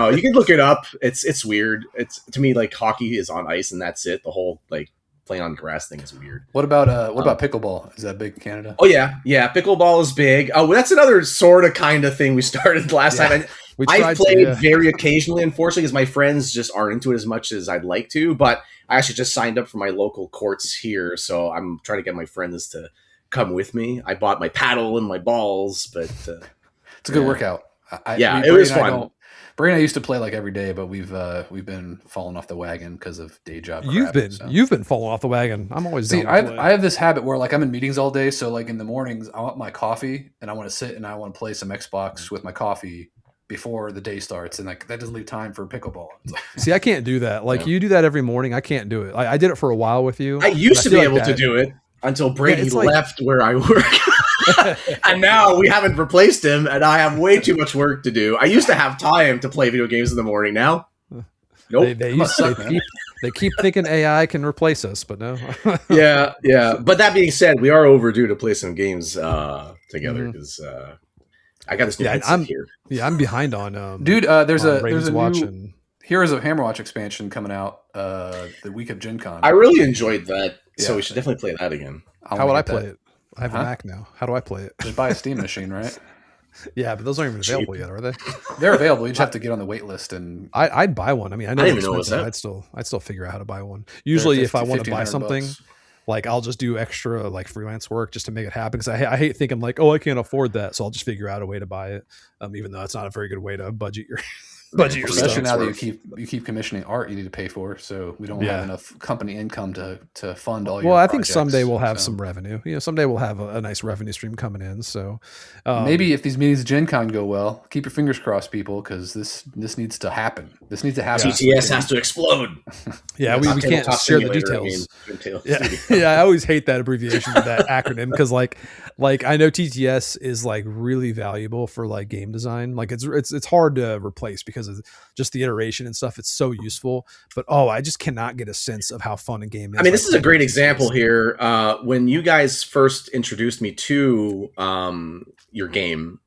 You can look it up. It's weird. It's to me like hockey is on ice and that's it. The whole like playing on grass thing is weird. what about pickleball? Is that big in Canada? Oh yeah. Pickleball is big. Oh, that's another sort of kind of thing we started last Yeah. time. We I've tried to, played yeah. very occasionally, unfortunately, because my friends just aren't into it as much as I'd like to. But I actually just signed up for my local courts here, so I'm trying to get my friends to come with me. I bought my paddle and my balls, but It's a good Yeah. workout. Yeah, it was Brady and I fun. don't- Brady and I used to play like every day, but we've been falling off the wagon because of day job. crap, so. You've been falling off the wagon. I'm always See, down to play. I have this habit where like I'm in meetings all day, so like in the mornings I want my coffee and I want to sit and I want to play some Xbox with my coffee before the day starts, and like that doesn't leave time for pickleball. It's like, See, I can't do that. Like Yeah. you do that every morning. I can't do it. I did it for a while with you. I used to feel be like able to that- do it until Brady it's like- left where I work. And now we haven't replaced him, and I have way too much work to do. I used to have time to play video games in the morning. Now, nope. They keep thinking AI can replace us, but no. Yeah. But that being said, we are overdue to play some games together Mhm. because I got this new Yeah, headset I'm- here. Yeah, I'm behind on dude, there's on a Raven's Watch new and Heroes of Hammerwatch expansion coming out the week of Gen Con. I really enjoyed that, so Yeah. we should definitely play that again. how would I play it? I have Huh? a Mac now. How do I play it? Just buy a Steam machine, right? Yeah, but those aren't even available yet, are they? They're available. You just have to get on the wait list, and I'd buy one. I mean, I know I they're didn't even know it was expensive. I'd still figure out how to buy one. Usually, if I want to buy something, $1,500. like I'll just do extra like freelance work just to make it happen because I hate thinking like, oh, I can't afford that, so I'll just figure out a way to buy it. Even though it's not a very good way to budget your your especially stuff. now that you keep commissioning art you need to pay for, so we don't Yeah. have enough company income to fund all your. Well, I think projects, someday we'll have so. some revenue. Someday we'll have a nice revenue stream coming in. So Maybe if these meetings at Gen Con go well, keep your fingers crossed, people, because this needs to happen. This needs to happen. TTS has to explode. yeah, we can't Tabletop share the Simulator, I details. mean, Twin Yeah, Tails. yeah. I always hate that abbreviation, that acronym, because like I know TTS is like really valuable for like game design. Like it's hard to replace because of just the iteration and stuff. It's so useful, but I just cannot get a sense of how fun a game is. I mean, this like is a great TTS. example here. When you guys first introduced me to your game,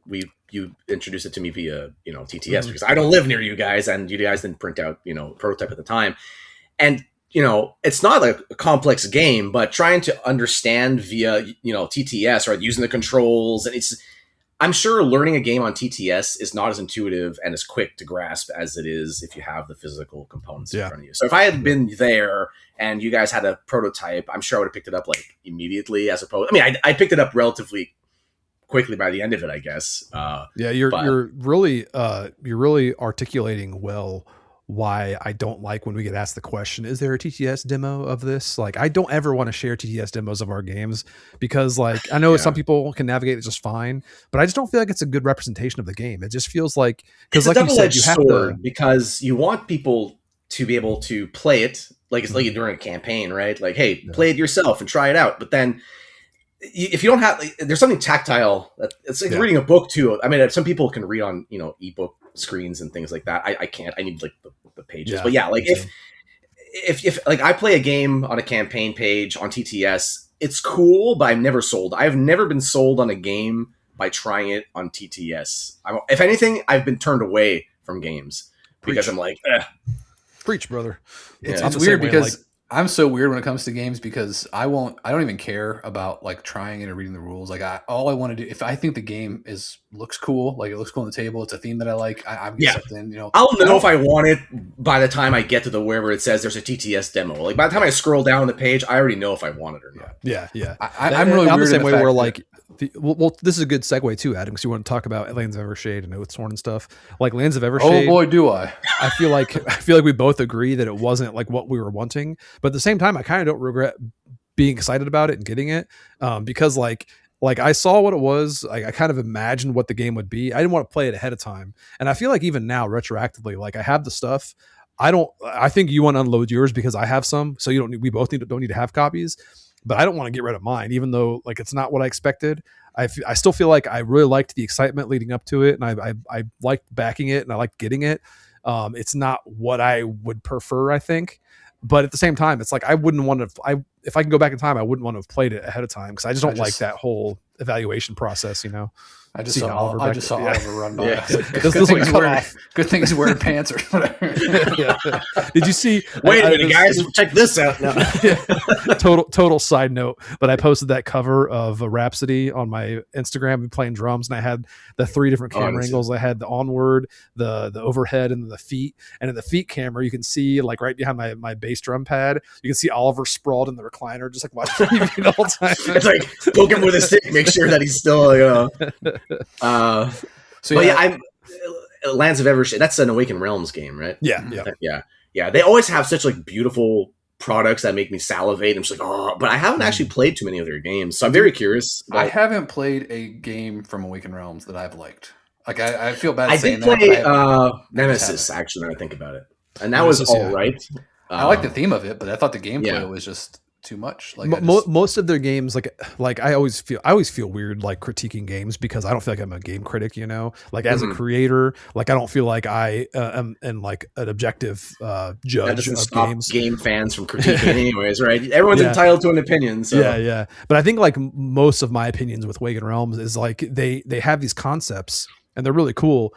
you introduced it to me via TTS Mhm. because I don't live near you guys, and you guys didn't print out prototype at the time, and it's not a complex game, but trying to understand via TTS or using the controls, and I'm sure learning a game on TTS is not as intuitive and as quick to grasp as it is if you have the physical components in Yeah. front of you. So if I had been there and you guys had a prototype, I'm sure I would have picked it up like immediately as opposed. I mean, I picked it up relatively quickly by the end of it, I guess. Yeah, you're but- you're really articulating well why I don't like when we get asked the question, is there a TTS demo of this? Like, I don't ever want to share TTS demos of our games because like, I know Yeah. some people can navigate it just fine, but I just don't feel like it's a good representation of the game. It just feels like, It's because a like you said, double-edged you have sword to, because you want people to be able to play it like it's like during a campaign, right? Like, hey, Yeah. play it yourself and try it out. But then if you don't have, there's something tactile. It's like Yeah. reading a book too. I mean, some people can read on ebook screens and things like that. I can't. I need like the pages. Yeah, but yeah, like me too. if like I play a game on a campaign page on TTS, it's cool, but I'm never sold. I've never been sold on a game by trying it on TTS. If anything, I've been turned away from games because Preach. I'm like, Preach, brother. Yeah. I'm It's the same weird way, because like, I'm so weird when it comes to games because I don't even care about like trying it or reading the rules. Like all I want to do, if I think the game looks cool, like it looks cool on the table, it's a theme that I like, I'm Yeah. sucked in, you know. I'll know if I want it by the time I get to the wherever it says there's a TTS demo. Like by the time I scroll down the page, I already know if I want it or not. yeah. I'm really I'm the weird same in way the where fact like, well, this is a good segue too, Adam, because you want to talk about Lands of Evershade and Oathsworn and stuff. Like Lands of that, Evershade. oh boy, do I. I feel like we both agree that it wasn't like what we were wanting, but at the same time, I kind of don't regret being excited about it and getting it, because like I saw what it was. I kind of imagined what the game would be. I didn't want to play it ahead of time, and I feel like even now, retroactively, like I have the stuff. I think you want to unload yours because I have some, so you don't. We both don't need to have copies, but I don't want to get rid of mine, even though like it's not what I expected. I still feel like I really liked the excitement leading up to it, and I liked backing it, and I liked getting it. It's not what I would prefer, I think, but at the same time, it's like I wouldn't want to. If I can go back in time, I wouldn't want to have played it ahead of time because I just don't like that whole evaluation process. You know, I just See saw Oliver I back just there. saw Yeah. Oliver run by. Yeah. I was like, This is like cut off. good thing he's wearing pants or whatever. Yeah. Did you see? Wait a I- minute, guys! Check this out. No. total side note, but I posted that cover of a Rhapsody on my Instagram playing drums, and I had the 3 different Oh, I camera didn't see angles. I had the onward, the overhead, and the feet. And in the feet camera, you can see like right behind my bass drum pad, you can see Oliver sprawled in the recliner, just like watching TV the whole time. It's like poke him with a stick, make sure that he's still. So But yeah, yeah, I'm Lands of Evershade. That's an Awakened Realms game, right? Yeah. Yeah. They always have such like beautiful products that make me salivate. I'm just like, oh, but I haven't actually played too many of their games, so I'm very curious. I about- haven't played a game from Awakened Realms that I've liked. Like I feel bad I saying did that. play But I Nemesis haven't. actually. When I think about it, and that was Nemesis, all yeah. right. I like the theme of it, but I thought the gameplay Yeah. was just too much. Like I just- Most of their games, like I always feel weird like critiquing games because I don't feel like I'm a game critic, you know. Like as a Mhm. creator, like I don't feel like I am like an objective That judge doesn't of stop games. game fans from critiquing, anyways, right? Everyone's Yeah. entitled to an opinion. So Yeah. But I think like most of my opinions with Awakened Realms is like they have these concepts and they're really cool,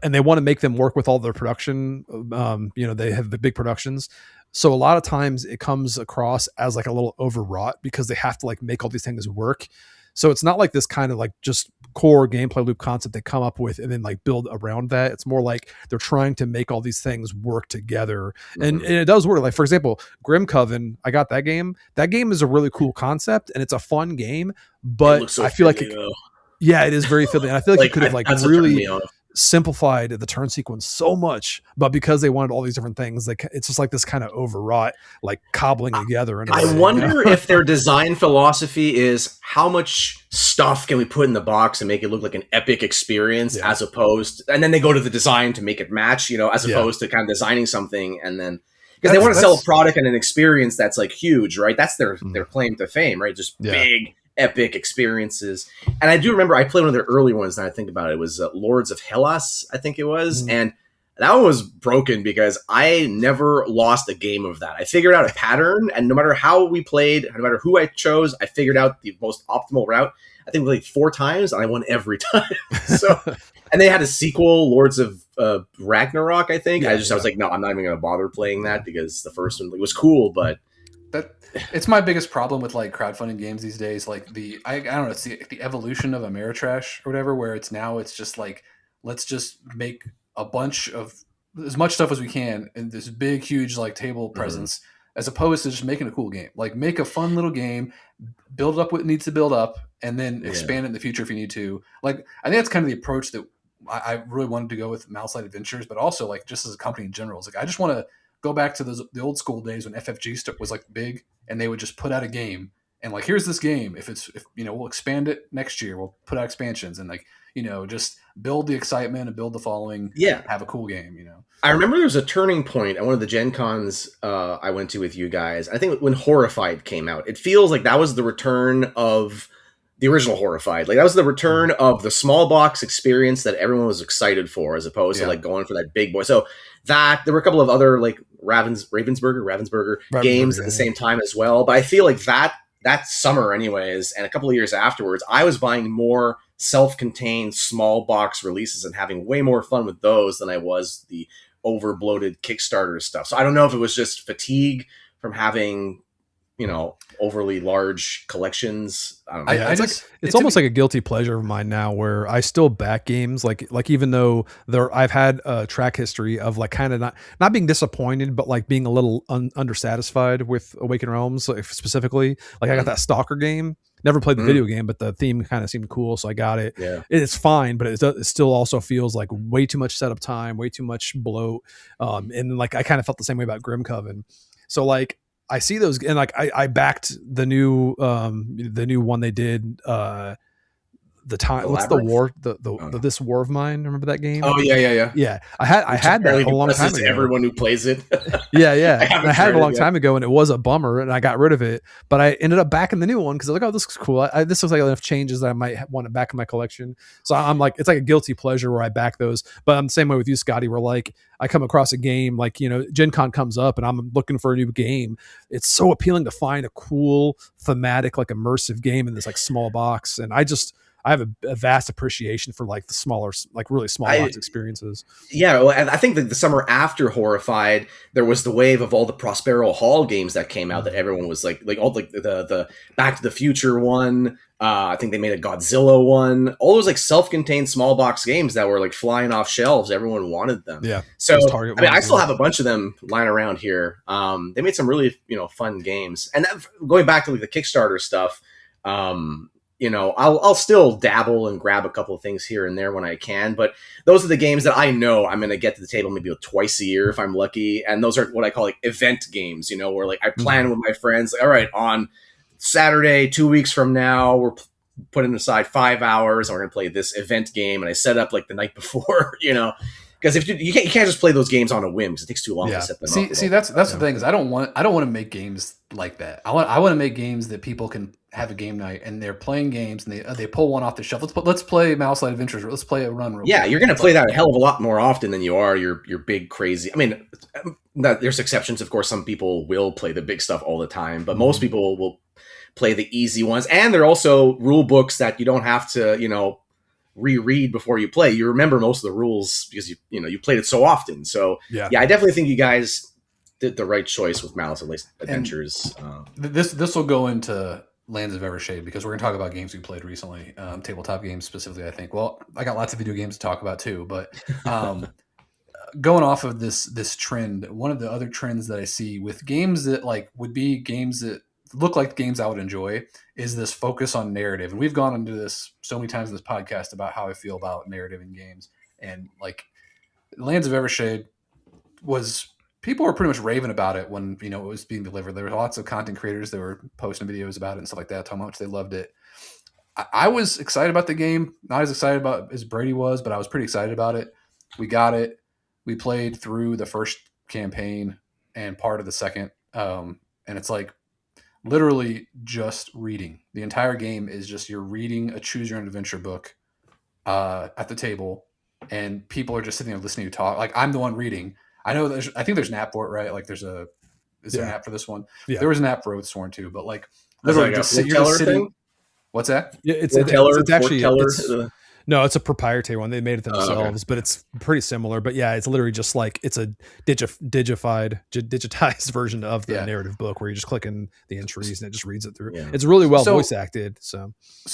and they want to make them work with all their production. They have the big productions. So a lot of times it comes across as like a little overwrought because they have to like make all these things work. So it's not like this kind of like just core gameplay loop concept they come up with and then like build around that. It's more like they're trying to make all these things work together. And it does work. Like for example, Grim Coven, I got that game. That game is a really cool concept and it's a fun game, It but looks so I feel like fiddly, though. yeah, it is very fiddly. And I feel like you could have like that's what turned really me off. simplified the turn sequence so much, but because they wanted all these different things, like it's just like this kind of overwrought, like cobbling together. In a way, I you wonder know? if their design philosophy is how much stuff can we put in the box and make it look like an epic experience, Yeah. as opposed, and then they go to the design to make it match, as Yeah. opposed to kind of designing something and then because they want to sell a product and an experience that's like huge, right? That's their claim to fame, right? Just Yeah. big epic experiences. And I do remember I played one of their early ones. And I think about it, it was Lords of Hellas, I think it was, and that one was broken because I never lost a game of that. I figured out a pattern, and no matter how we played, no matter who I chose, I figured out the most optimal route. I think we played 4 times, and I won every time. So, and they had a sequel, Lords of Ragnarok, I think. I was like, no, I'm not even going to bother playing that because the first one was cool, but it's my biggest problem with like crowdfunding games these days. Like I don't know, it's the evolution of Ameritrash or whatever, where it's just like, let's just make a bunch of as much stuff as we can in this big, huge like table presence, as opposed to just making a cool game. Like make a fun little game, build up what needs to build up, and then expand it in the future if you need to. Like I think that's kind of the approach that I really wanted to go with Mouse Light Adventures, but also like just as a company in general. It's like I just want to go back to the old school days when FFG was like big, and they would just put out a game and like, here's this game. If we'll expand it next year, we'll put out expansions and like, just build the excitement and build the following. Yeah. Have a cool game, I remember there was a turning point at one of the Gen Cons I went to with you guys. I think when Horrified came out, it feels like that was the return of the original Horrified. Like that was the return of the small box experience that everyone was excited for, as opposed to like going for that big boy. So that there were a couple of other like Ravensburger games at the same time as well. But I feel like that summer anyways, and a couple of years afterwards, I was buying more self-contained small box releases and having way more fun with those than I was the over bloated Kickstarter stuff. So I don't know if it was just fatigue from having, overly large collections. I don't know. It's almost like a guilty pleasure of mine now, where I still back games like even though I've had a track history of like kind of not being disappointed, but like being a little undersatisfied with Awakened Realms, like specifically. Like I got that Stalker game. Never played the video game, but the theme kind of seemed cool, so I got it. Yeah. It's fine, but it still also feels like way too much setup time, way too much bloat. And like I kind of felt the same way about Grim Coven. So like I see those, and like I backed the new one they did. What's the war? This War of Mine. Remember that game? Oh yeah. Yeah, I had that a long time ago. Everyone who plays it. yeah. I had it a long time ago, and it was a bummer, and I got rid of it. But I ended up backing the new one because I was like, oh, this is cool. This looks like enough changes that I might want it back in my collection. So I'm like, it's like a guilty pleasure where I back those. But I'm the same way with you, Scotty. Where like I come across a game, like Gen Con comes up, and I'm looking for a new game. It's so appealing to find a cool, thematic, like immersive game in this like small box, and I have a vast appreciation for like the smaller, like really small box experiences. Yeah, well, and I think that the summer after Horrified, there was the wave of all the Prospero Hall games that came out that everyone was like all like the Back to the Future one. I think they made a Godzilla one. All those like self-contained small box games that were like flying off shelves. Everyone wanted them. Yeah. So I still have a bunch of them lying around here. They made some really fun games. And going back to like the Kickstarter stuff. I'll still dabble and grab a couple of things here and there when I can, but those are the games that I know I'm going to get to the table maybe twice a year if I'm lucky. And those are what I call like event games, where like I plan with my friends, like, all right, on Saturday, 2 weeks from now, we're putting aside 5 hours and we're going to play this event game. And I set up like the night before, because if you can't just play those games on a whim because it takes too long to set them up. See, that's the thing is I don't want to make games like that. I want to make games that people can have a game night and they're playing games and they pull one off the shelf. Let's play Mouse Light Adventures. Let's play a run. Yeah, quick. You're going to play that a hell of a lot more often than you are your big crazy. I mean, there's exceptions, of course. Some people will play the big stuff all the time, but most people will play the easy ones. And there are also rule books that you don't have to, reread before you play. You remember most of the rules because you played it so often. So yeah, I definitely think you guys did the right choice with Malice Adventures. This will go into Lands of Evershade because we're going to talk about games we played recently, tabletop games specifically. I think. Well, I got lots of video games to talk about too, but going off of this trend, one of the other trends that I see with games that like would be games that look like games I would enjoy is this focus on narrative. And we've gone into this so many times in this podcast about how I feel about narrative in games. And like Lands of Evershade people were pretty much raving about it when, it was being delivered. There were lots of content creators that were posting videos about it and stuff like that, talking about how much they loved it. I was excited about the game, not as excited about as Brady was, but I was pretty excited about it. We got it. We played through the first campaign and part of the second. And it's like, literally just reading. The entire game is just you're reading a choose your own adventure book at the table, and people are just sitting there listening to you talk. Like I'm the one reading. I think there's an app for it, right? Like is there an app for this one? Yeah. There was an app for Oathsworn too, but like literally you're just sitting. Thing? What's that? Yeah, it's actually no, it's a proprietary one. They made it themselves, but it's pretty similar. But yeah, it's literally just like it's a digitized version of the narrative book where you're just clicking the entries and it just reads it through. Yeah. It's really well voice acted. So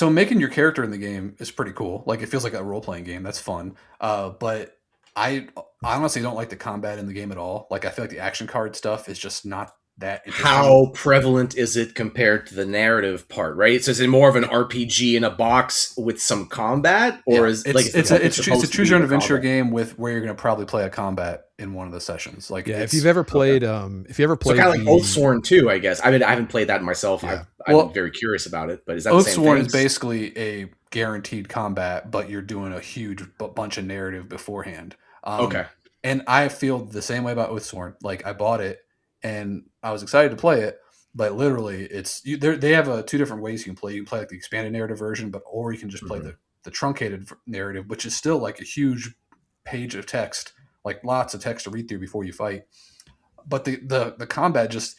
making your character in the game is pretty cool. Like it feels like a role playing game. That's fun. But I honestly don't like the combat in the game at all. Like I feel like the action card stuff is just not that interesting. How prevalent is it compared to the narrative part, right? So is it more of an RPG in a box with some combat, or is it's a choose your own adventure game with where you're going to probably play a combat in one of the sessions. Like if you've ever played, so kind of like Oathsworn too, I guess. I mean, I haven't played that myself. Yeah. I'm very curious about it, but is that the same thing? Oathsworn is basically a guaranteed combat, but you're doing a huge bunch of narrative beforehand. Okay, and I feel the same way about Oathsworn. Like I bought it. And I was excited to play it, but literally, they have two different ways you can play. You can play like the expanded narrative version, or you can just play the truncated narrative, which is still like a huge page of text, like lots of text to read through before you fight. But the combat just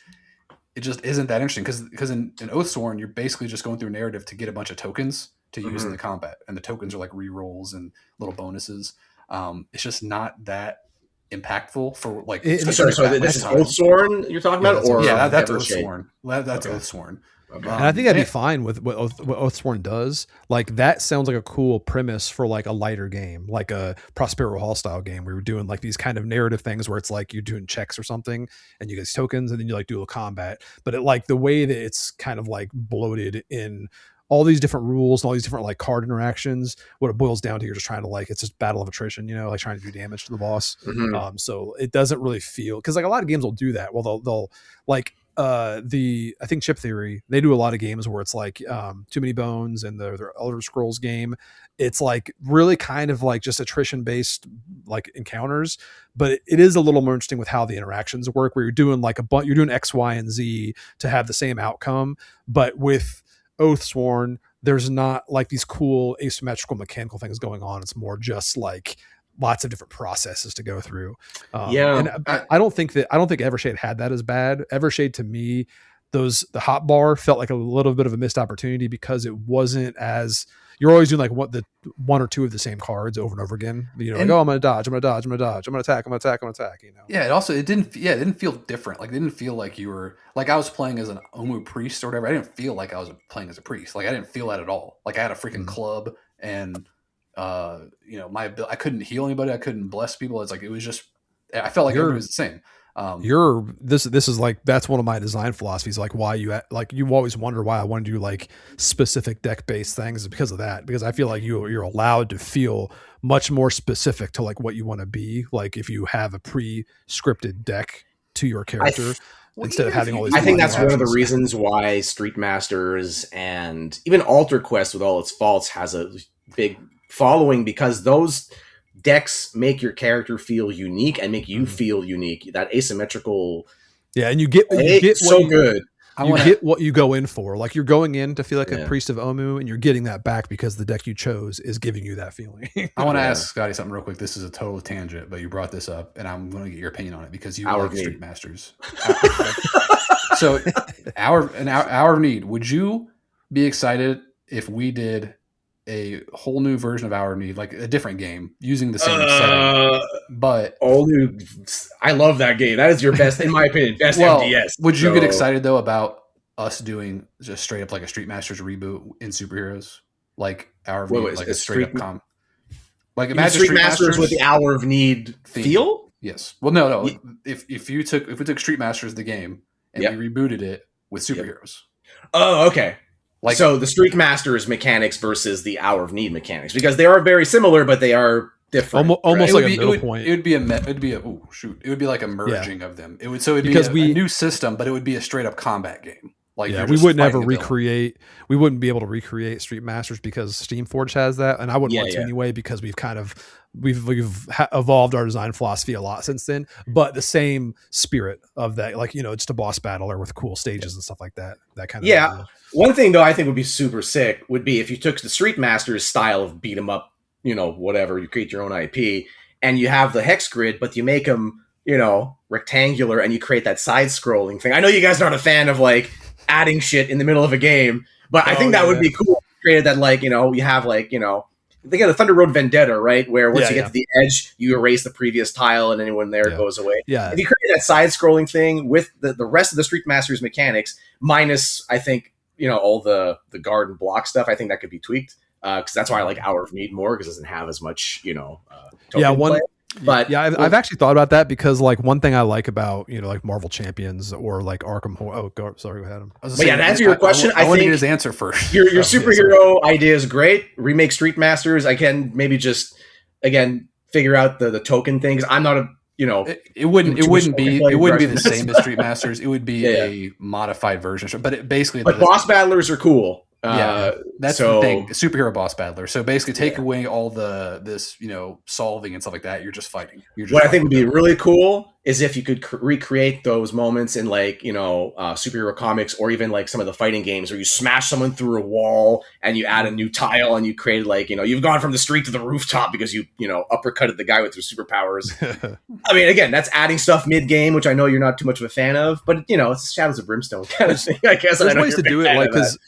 isn't that interesting because in Oathsworn you're basically just going through a narrative to get a bunch of tokens to use in the combat, and the tokens are like rerolls and little bonuses. It's just not that impactful for like. Sorry, this is Oathsworn you're talking about, or that's Oathsworn. That's Oathsworn. Okay. And I think that'd be fine with what Oathsworn does. Like that sounds like a cool premise for like a lighter game, like a Prospero Hall style game where you're doing like these kind of narrative things where it's like you're doing checks or something and you get these tokens and then you like do a combat. But it like the way that it's kind of like bloated in all these different rules and all these different like card interactions, what it boils down to, you're just trying to like, it's just battle of attrition, you know, like trying to do damage to the boss. So it doesn't really feel, because like a lot of games will do that. Well, they'll like, I think Chip Theory, they do a lot of games where it's like Too Many Bones and their Elder Scrolls game. It's like really kind of like just attrition based like encounters, but it is a little more interesting with how the interactions work, where you're doing like you're doing X, Y, and Z to have the same outcome. But with Oathsworn, there's not like these cool asymmetrical mechanical things going on. It's more just like lots of different processes to go through. And I don't think Evershade had that as bad. Evershade, to me, the hot bar felt like a little bit of a missed opportunity because it wasn't as, you're always doing like one or two of the same cards over and over again. You know, like, oh, I'm gonna dodge, I'm gonna dodge, I'm gonna dodge, I'm gonna attack, I'm gonna attack, I'm gonna attack. You know. Yeah. It didn't feel different. Like it didn't feel like you were like I was playing as an Omu priest or whatever. I didn't feel like I was playing as a priest. Like I didn't feel that at all. Like I had a freaking club and. You know, I couldn't heal anybody. I couldn't bless people. It's like, it was just, I felt like everybody was the same. This is like, that's one of my design philosophies. Like why you always wonder why I want to do like specific deck based things is because of that, because I feel like you're allowed to feel much more specific to like what you want to be. Like if you have a pre-scripted deck to your character, instead of having all these. I think that's one of the reasons why Street Masters and even Alter Quest with all its faults has a big following, because those decks make your character feel unique and make you feel unique. That asymmetrical, and you get so good. You get what you go in for. Like you're going in to feel like a priest of Omu, and you're getting that back because the deck you chose is giving you that feeling. I want to ask Scotty something real quick. This is a total tangent, but you brought this up, and I'm going to get your opinion on it because you like Street Masters. So, Hour of Need. Would you be excited if we did a whole new version of Hour of Need, like a different game using the same setting, but all new? I love that game. That is your best, in my opinion, best MDS. Would you get excited though about us doing just straight up like a Street Masters reboot in superheroes, like Hour of Need, like a straight up comp? Like imagine Street Masters with the Hour of Need feel? Yes. Well, no. If we took Street Masters the game and we rebooted it with superheroes. Oh, okay. Like, so the Street Masters mechanics versus the Hour of Need mechanics, because they are very similar, but they are different. Almost like a middle point. It would be like a merging of them. It would be a new system, but it would be a straight up combat game. Like we wouldn't ever recreate. We wouldn't be able to recreate Street Masters because Steamforged has that, and I wouldn't want to anyway, because we've evolved our design philosophy a lot since then. But the same spirit of that, like, you know, just a boss battler with cool stages and stuff like that. That kind of idea. One thing though I think would be super sick would be if you took the Street Masters style of beat 'em up, you know, whatever, you create your own IP, and you have the hex grid, but you make them, you know, rectangular, and you create that side scrolling thing. I know you guys are not a fan of like adding shit in the middle of a game, but I think that would be cool. Created that, like, you know, you have like, you know, they got a Thunder Road Vendetta, right? Where once you get to the edge, you erase the previous tile, and anyone there goes away. Yeah. If you create that side scrolling thing with the rest of the Street Masters mechanics, minus, I think, you know, all the guard and block stuff, I think that could be tweaked. Because that's why I like Hour of Need more, because it doesn't have as much, you know, play. But I've actually thought about that, because like one thing I like about, you know, like Marvel Champions or like Arkham sorry, we had him. But to answer your question, I want to get his answer first. Your superhero idea is great. Remake Street Masters. I can maybe just again figure out the token things. I'm not a, you know, it wouldn't be the same as Street Masters. It would be a modified version, but boss battlers are cool. That's the thing. Superhero boss battler. So basically, take away all this, you know, solving and stuff like that. You're just fighting. What I think would be really cool is if you could recreate those moments in, like, you know, superhero comics, or even like some of the fighting games where you smash someone through a wall and you add a new tile, and you create, like, you know, you've gone from the street to the rooftop because you know, uppercutted the guy with your superpowers. I mean, again, that's adding stuff mid game, which I know you're not too much of a fan of, but you know, it's Shadows of Brimstone kind of thing. I guess there's ways to do it, like, because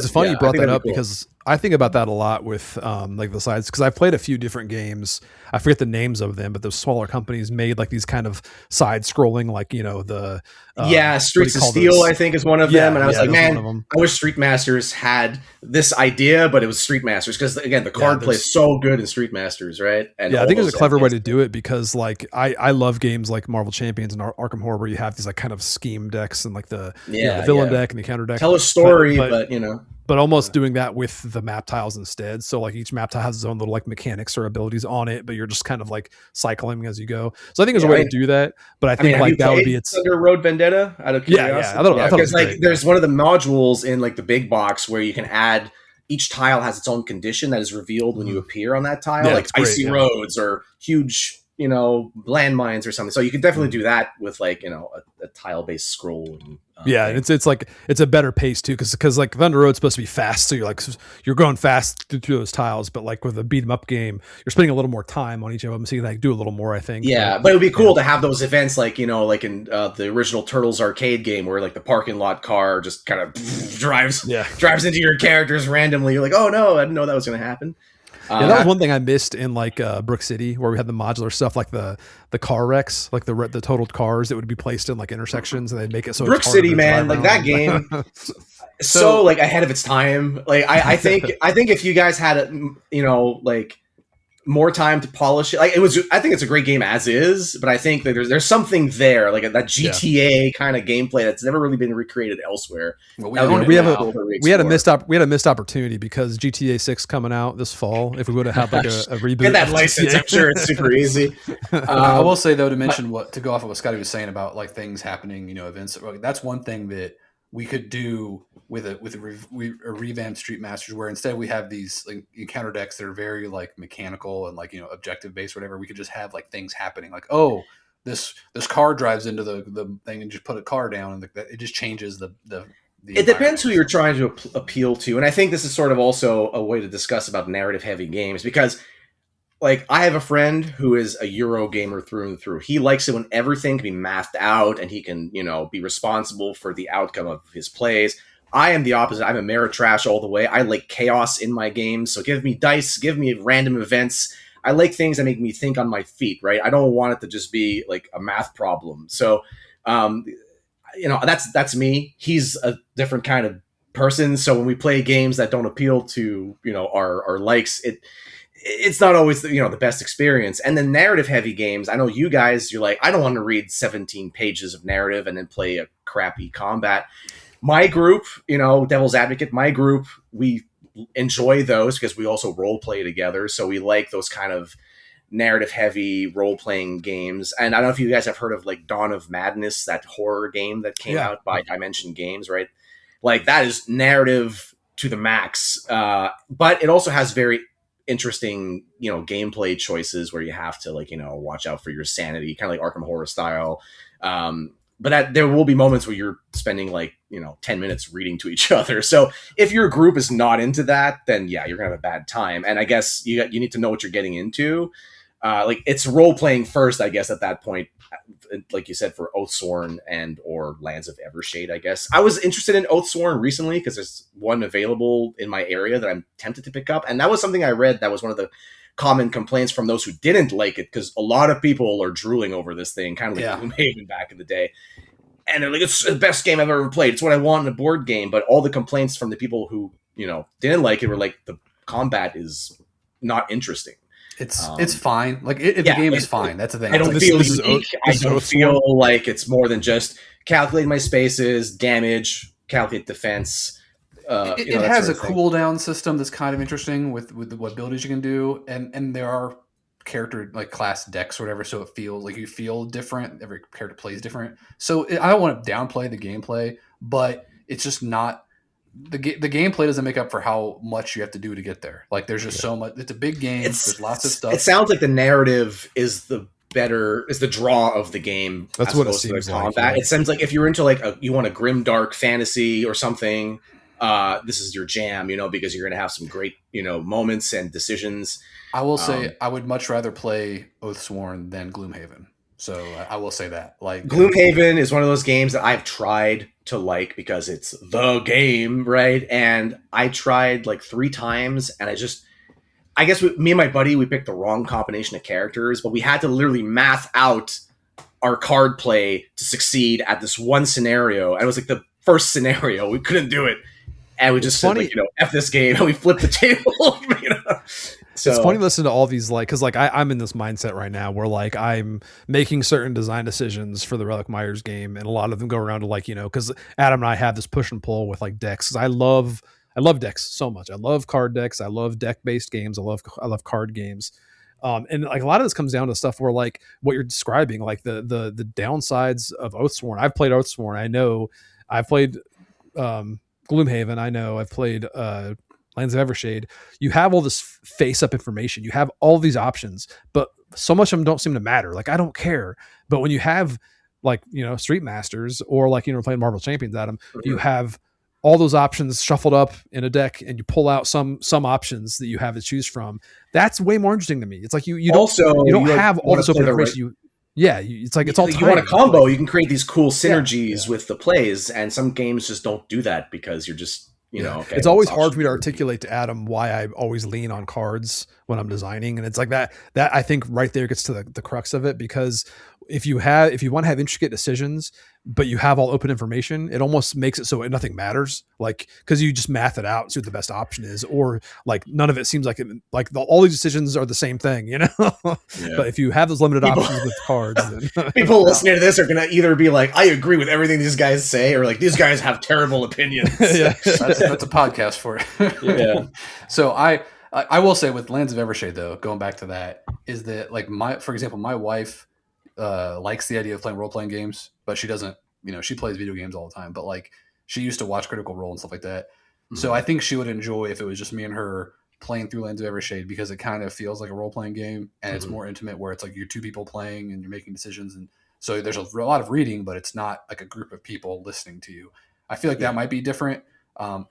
it's funny you brought that up, because I think about that a lot with like the sides, because I've played a few different games. I forget the names of them, but those smaller companies made like these kind of side scrolling, like, you know, the Yeah, what do you Streets of call Steel, those? I think, is one of Yeah, them. And I was yeah, like, those are one man, of them. I wish Street Masters had this idea, but it was Street Masters because again, the card play there's is so good in Street Masters, right? And Yeah, I all think it's a those clever way to enhancements. do it, because like I love games like Marvel Champions and Arkham Horror, where you have these like kind of scheme decks and like the, you know, the Yeah, villain yeah. deck and the counter deck, Tell a but story, but but you know, but almost doing that with the map tiles instead. So like each map tile has its own little like mechanics or abilities on it, but you're just kind of like cycling as you go. So I think there's a yeah. way to do that, but I I mean, think have you like that would played be its. Thunder Road Vendetta out of Yeah, yeah. curiosity? I thought it Because was like great. there's one of the modules in like the big box where you can add each tile has its own condition that is revealed when you appear on that tile, Yeah, like it's great, icy yeah. roads or huge, you know, landmines or something. So you could definitely do that with like, you know, a tile based scroll. And, Yeah, and it's like it's a better pace too, because like Thunder Road's supposed to be fast, so you're going fast through those tiles. But like with a beat 'em up game, you're spending a little more time on each of them, so you can like do a little more. I think. yeah, but it would be cool to have those events, like you know, like in the original Turtles arcade game, where like the parking lot car just kind of drives Yeah. into your characters randomly. You're like, oh no, I didn't know that was going to happen. Yeah, that was one thing I missed in like Brook City, where we had the modular stuff, like the car wrecks, like the totaled cars that would be placed in like intersections, and they'd make it so Brook it's harder City, to man, drive like that around. game, so like ahead of its time. Like I think if you guys had you know, like more time to polish it, like it was, I think it's a great game as is, but I think that there's something there, like that GTA kind of gameplay that's never really been recreated elsewhere. Well, we had a missed opportunity, because GTA 6 coming out this fall. If we would have had like a reboot, Get that of license, GTA. I'm sure it's super easy. I will say though, to mention to go off of what Scotty was saying about like things happening, you know, events. Like, that's one thing that we could do with a revamped Street Masters, where instead we have these like encounter decks that are very like mechanical and like, you know, objective based, whatever. We could just have like things happening, like, oh, this car drives into the thing and just put a car down, and it just changes the it depends who you're trying to appeal to, and I think this is sort of also a way to discuss about narrative heavy games, because like I have a friend who is a Euro gamer through and through. He likes it when everything can be mathed out and he can, you know, be responsible for the outcome of his plays. I am the opposite. I'm a Ameritrash all the way. I like chaos in my games. So give me dice, give me random events. I like things that make me think on my feet, right? I don't want it to just be like a math problem. So, you know, that's me. He's a different kind of person. So when we play games that don't appeal to, you know, our likes, it's not always, you know, the best experience. And then narrative heavy games, I know you guys, you're like, I don't want to read 17 pages of narrative and then play a crappy combat. My group, you know, Devil's Advocate, my group, we enjoy those because we also role play together. So we like those kind of narrative heavy role playing games. And I don't know if you guys have heard of like Dawn of Madness, that horror game that came out by Dimension Games, right? Like that is narrative to the max. But it also has very interesting, you know, gameplay choices where you have to, like, you know, watch out for your sanity, kind of like Arkham Horror style. But there will be moments where you're spending like, you know, 10 minutes reading to each other. So if your group is not into that, then yeah, you're gonna have a bad time. And I guess you need to know what you're getting into. Like it's role playing first, I guess, at that point, like you said, for Oathsworn and or Lands of Evershade. I guess I was interested in Oathsworn recently because there's one available in my area that I'm tempted to pick up, and that was something I read that was one of the common complaints from those who didn't like it, because a lot of people are drooling over this thing, kind of like Gloomhaven back in the day. And they're like, it's the best game I've ever played. It's what I want in a board game. But all the complaints from the people who, you know, didn't like it were like, the combat is not interesting. It's fine. Like the game is fine. That's the thing. I don't feel unique. I don't feel like it's more than just calculate my spaces, damage, calculate defense. It has a cooldown system that's kind of interesting with what abilities you can do, and there are character like class decks or whatever, so it feels like you feel different. Every character plays different, so I don't want to downplay the gameplay, but it's just not the gameplay doesn't make up for how much you have to do to get there. Like there's just so much. It's a big game. There's lots of stuff. It sounds like the narrative is the draw of the game. That's what it seems like. Yeah. It seems like if you're into like you want a grim dark fantasy or something, this is your jam, you know, because you're going to have some great, you know, moments and decisions. I will say I would much rather play Oathsworn than Gloomhaven. So I will say that. Like Gloomhaven is one of those games that I've tried to like because it's the game, right? And I tried like 3 times, and I guess me and my buddy, we picked the wrong combination of characters, but we had to literally math out our card play to succeed at this one scenario. And it was like the first scenario. We couldn't do it. And we just said, like, F this game. And we flipped the table. So it's funny listening to all these, like, because like I'm in this mindset right now where like I'm making certain design decisions for the Relic Myers game, and a lot of them go around to like, because Adam and I have this push and pull with like decks. 'Cause I love decks so much. I love card decks. I love deck based games. I love card games. And like a lot of this comes down to stuff where like what you're describing, like the downsides of Oathsworn. I've played Oathsworn. I know I've played Gloomhaven. I know I've played Lands of Evershade. You have all this face up information. You have all these options, but so much of them don't seem to matter. Like I don't care. But when you have like, Street Masters or like, playing Marvel Champions, Adam, you have all those options shuffled up in a deck, and you pull out some options that you have to choose from. That's way more interesting to me. It's like you don't have all this open information. It's like it's all. You want a combo. You can create these cool synergies with the plays, and some games just don't do that because you're just okay, it's always hard for me to articulate to Adam why I always lean on cards when I'm designing, and it's like that I think right there gets to the crux of it, because if you want to have intricate decisions but you have all open information, it almost makes it so nothing matters, like because you just math it out, see what the best option is, or like none of it seems like all these decisions are the same thing, But if you have those limited options with cards, then people listening to this are gonna either be like, I agree with everything these guys say, or like, these guys have terrible opinions. That's a podcast for it. Yeah. So I will say with Lands of Evershade, though, going back to that, is that like for example, my wife likes the idea of playing role-playing games, but she doesn't, she plays video games all the time, but like she used to watch Critical Role and stuff like that. Mm-hmm. So I think she would enjoy if it was just me and her playing through Lands of Evershade, because it kind of feels like a role-playing game, and it's more intimate, where it's like you're 2 people playing and you're making decisions. And so there's a lot of reading, but it's not like a group of people listening to you. I feel like that might be different.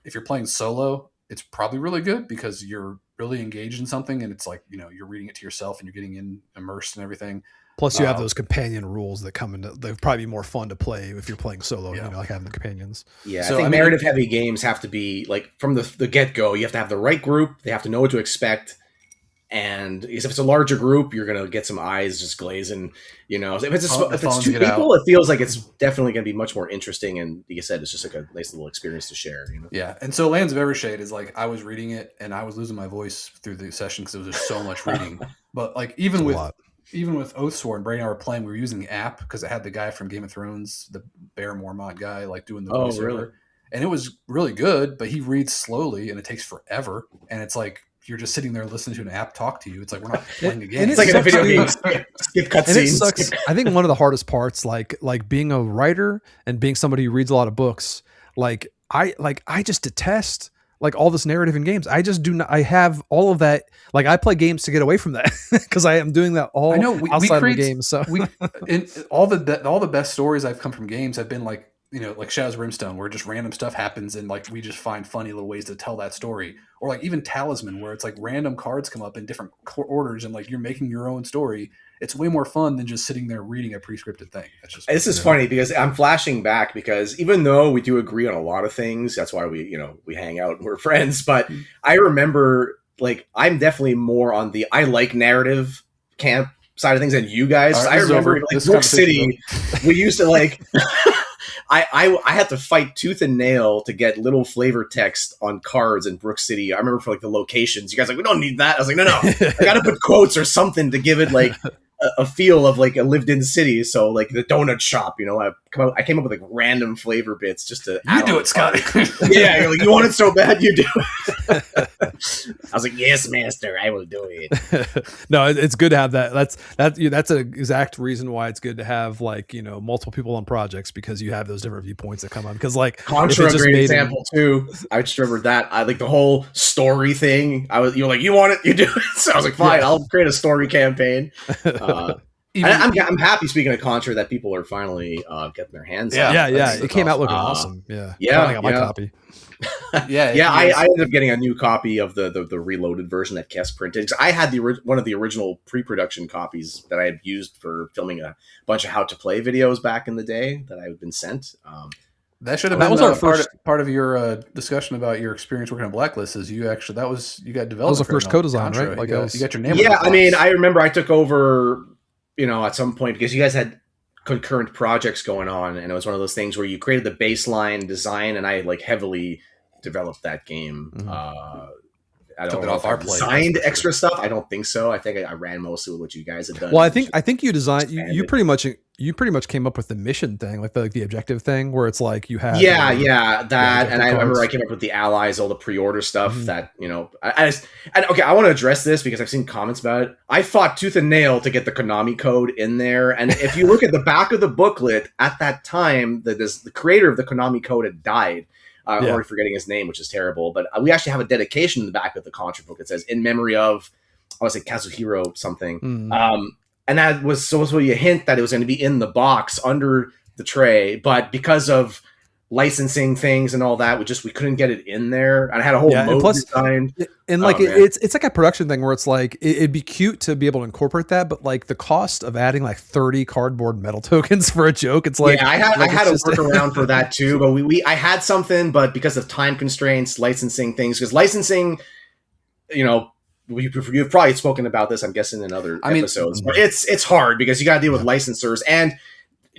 If you're playing solo, it's probably really good because you're really engaged in something, and it's like, you're reading it to yourself and you're getting immersed and everything. Plus, you have those companion rules that come into. They'd probably be more fun to play if you're playing solo. Like having the companions. Yeah, so, I think narrative-heavy games have to be like from the get-go. You have to have the right group. They have to know what to expect. And if it's a larger group, you're gonna get some eyes just glazing. If it's 2 people, it feels like it's definitely gonna be much more interesting. And like you said, it's just like a nice little experience to share. Yeah, and so Lands of Evershade is like, I was reading it and I was losing my voice through the session because there was just so much reading. But like even with Oathsworn, Brady and I were playing, we were using the app because it had the guy from Game of Thrones, the Bear Mormont guy, like doing the voiceover. Really? And it was really good, but he reads slowly and it takes forever. And it's like you're just sitting there listening to an app talk to you. It's like we're not playing a game. It's like in a video game. Skip cutscenes. I think one of the hardest parts, like being a writer and being somebody who reads a lot of books, I just detest like all this narrative in games. I just do not. I have all of that. Like I play games to get away from that because I am doing that all outside of the game. So all the best stories I've come from games have been like, like Shadows of Brimstone, where just random stuff happens and like we just find funny little ways to tell that story. Or like even Talisman, where it's like random cards come up in different orders and like you're making your own story. It's way more fun than just sitting there reading a pre-scripted thing. This is funny because I'm flashing back, because even though we do agree on a lot of things, that's why we hang out and we're friends. But I remember, like, I'm definitely more on the I like narrative camp side of things than you guys. I remember like Brook City, we used to like. I had to fight tooth and nail to get little flavor text on cards in Brook City. I remember for like the locations. You guys were like, we don't need that. I was like, no. I got to put quotes or something to give it like a feel of like a lived-in city. So like the donut shop, I came up with like random flavor bits just to. You do it, Scott. Yeah, you're like, you want it so bad, you do it. I was like, yes, master, I will do it. No, it's good to have that. That's an exact reason why it's good to have like multiple people on projects, because you have those different viewpoints that come on. Because like Contra, a great example too. I just remembered that. I like the whole story thing. You're like, you want it, you do it. So I was like, fine, I'll create a story campaign. I'm happy, speaking of Contra, that people are finally getting their hands on it. Yeah. It came out looking awesome. awesome. Yeah. Yeah, Finally got my copy. I ended up getting a new copy of the reloaded version that Kess printed, because I had one of the original pre-production copies that I had used for filming a bunch of how to play videos back in the day that I had been sent. That should have been our part of your discussion about your experience working on Blacklist. Is you got developed? That was the first co-design, right? Like you got your name. Yeah, I mean, I remember I took over, at some point, because you guys had concurrent projects going on, and it was one of those things where you created the baseline design, and I like heavily developed that game. Mm-hmm. I don't know if I designed extra stuff. I don't think so. I think I ran mostly with what you guys had done. Well, I think you designed. You pretty much came up with the mission thing, like the objective thing, where it's like you have. That, and I remember I came up with the allies, all the pre-order stuff. Mm-hmm. That I want to address this because I've seen comments about it. I fought tooth and nail to get the Konami code in there, and if you look at the back of the booklet, at that time, the creator of the Konami code had died. I'm already forgetting his name, which is terrible. But we actually have a dedication in the back of the Contra book. It says, in memory of, I was like Kazuhiro something. Mm. And that was supposed to be a hint that it was going to be in the box under the tray. But because of licensing things and all that, we couldn't get it in there. And I had a whole mode designed. And like it's like a production thing where it's like it'd be cute to be able to incorporate that, but like the cost of adding like 30 cardboard metal tokens for a joke, it's like I had to work around for that too. But I had something, but because of time constraints, licensing things, because licensing, you've probably spoken about this, I'm guessing, in other episodes. But it's hard because you got to deal with licensors, and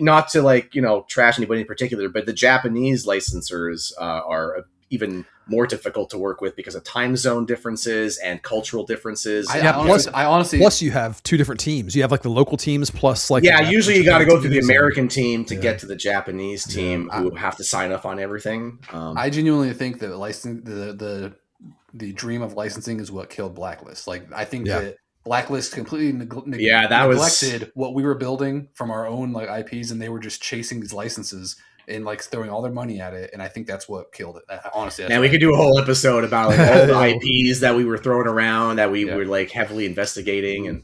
not to trash anybody in particular, but the Japanese licensors are even more difficult to work with because of time zone differences and cultural differences. Plus you have two different teams. You have like the local teams plus like usually you got to go through the American team to get to the Japanese team who have to sign up on everything. I genuinely think that the dream of licensing is what killed Blacklist. Like I think that Blacklist completely neglected what we were building from our own like IPs, and they were just chasing these licenses and like throwing all their money at it. And I think that's what killed it. Honestly, and we could do a whole episode about like all the IPs that we were throwing around that we were like heavily investigating. And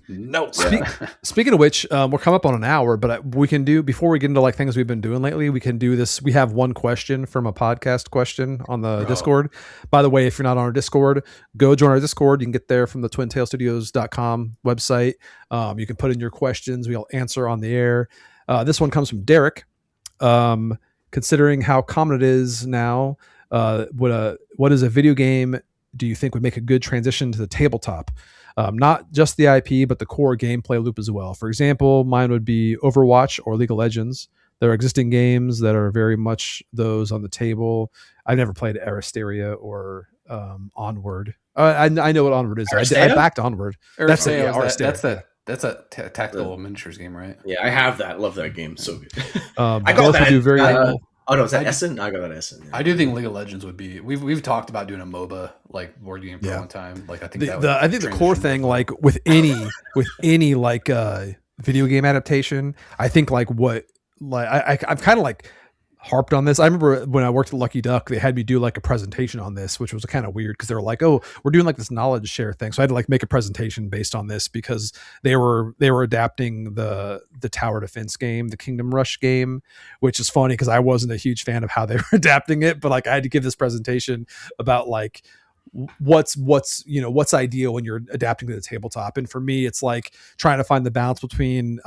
speaking of which, we're coming up on an hour, but we can do, before we get into like things we've been doing lately, we can do this. We have one question from a podcast question on the Discord. By the way, if you're not on our Discord, go join our Discord. You can get there from the twintailstudios.com website. You can put in your questions. We'll answer on the air. This one comes from Derek. Considering how common it is now, what is a video game do you think would make a good transition to the tabletop? Not just the IP, but the core gameplay loop as well. For example, mine would be Overwatch or League of Legends. There are existing games that are very much those on the table. I've never played Aristeria or Onward. I know what Onward is. I backed Onward. That's a tactical miniatures game, right? Yeah, I have that. I love that game. So good. I got that. Do very well. Oh no, is that Essen? I got that Essen. Yeah. I do think League of Legends would be. We've talked about doing a MOBA like board game for a long time. Like I think the core thing, like with any like video game adaptation, I think like what like I've kind of like harped on this. I remember when I worked at Lucky Duck, they had me do like a presentation on this, which was kind of weird because they were like, "Oh, we're doing like this knowledge share thing." So I had to like make a presentation based on this because they were adapting the tower defense game, the Kingdom Rush game, which is funny because I wasn't a huge fan of how they were adapting it, but like I had to give this presentation about like what's ideal when you're adapting to the tabletop. And for me, it's like trying to find the balance between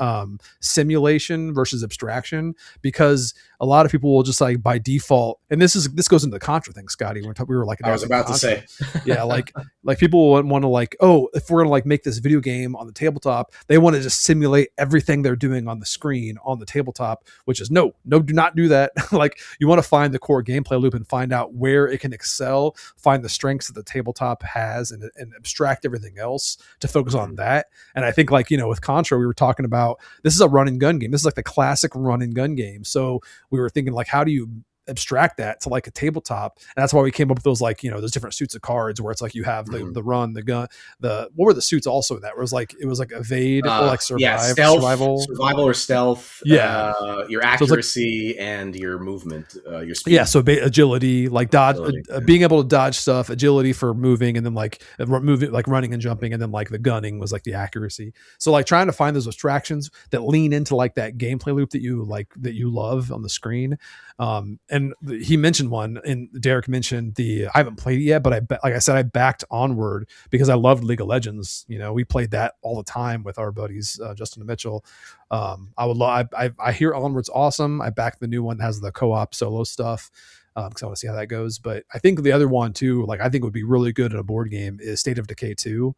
simulation versus abstraction, because a lot of people will just like by default, and this goes into the Contra thing, Scotty. We were like, I was about to say, like people want to like, oh, if we're gonna like make this video game on the tabletop, they want to just simulate everything they're doing on the screen on the tabletop, which is no, do not do that. Like you want to find the core gameplay loop and find out where it can excel, find the strengths that the tabletop has, and abstract everything else to focus on that. And I think like, with Contra, we were talking about, this is a run and gun game. This is like the classic run and gun game. So we were thinking like, how do you abstract that to like a tabletop, and that's why we came up with those like those different suits of cards where it's like you have the run, the gun, what were the suits also in that? Where it was like evade or like stealth, survival or stealth. Your accuracy and your movement, your speed. Yeah, so agility, like dodge, being able to dodge stuff, agility for moving, and then like moving, like running and jumping, and then like the gunning was like the accuracy. So like trying to find those abstractions that lean into like that gameplay loop that you love on the screen. And he mentioned one, and Derek mentioned I haven't played it yet, but like I said, I backed Onward because I loved League of Legends. We played that all the time with our buddies, Justin and Mitchell. I hear Onward's awesome. I backed the new one that has the co-op solo stuff because I want to see how that goes. But I think the other one too, like I think would be really good in a board game, is State of Decay 2.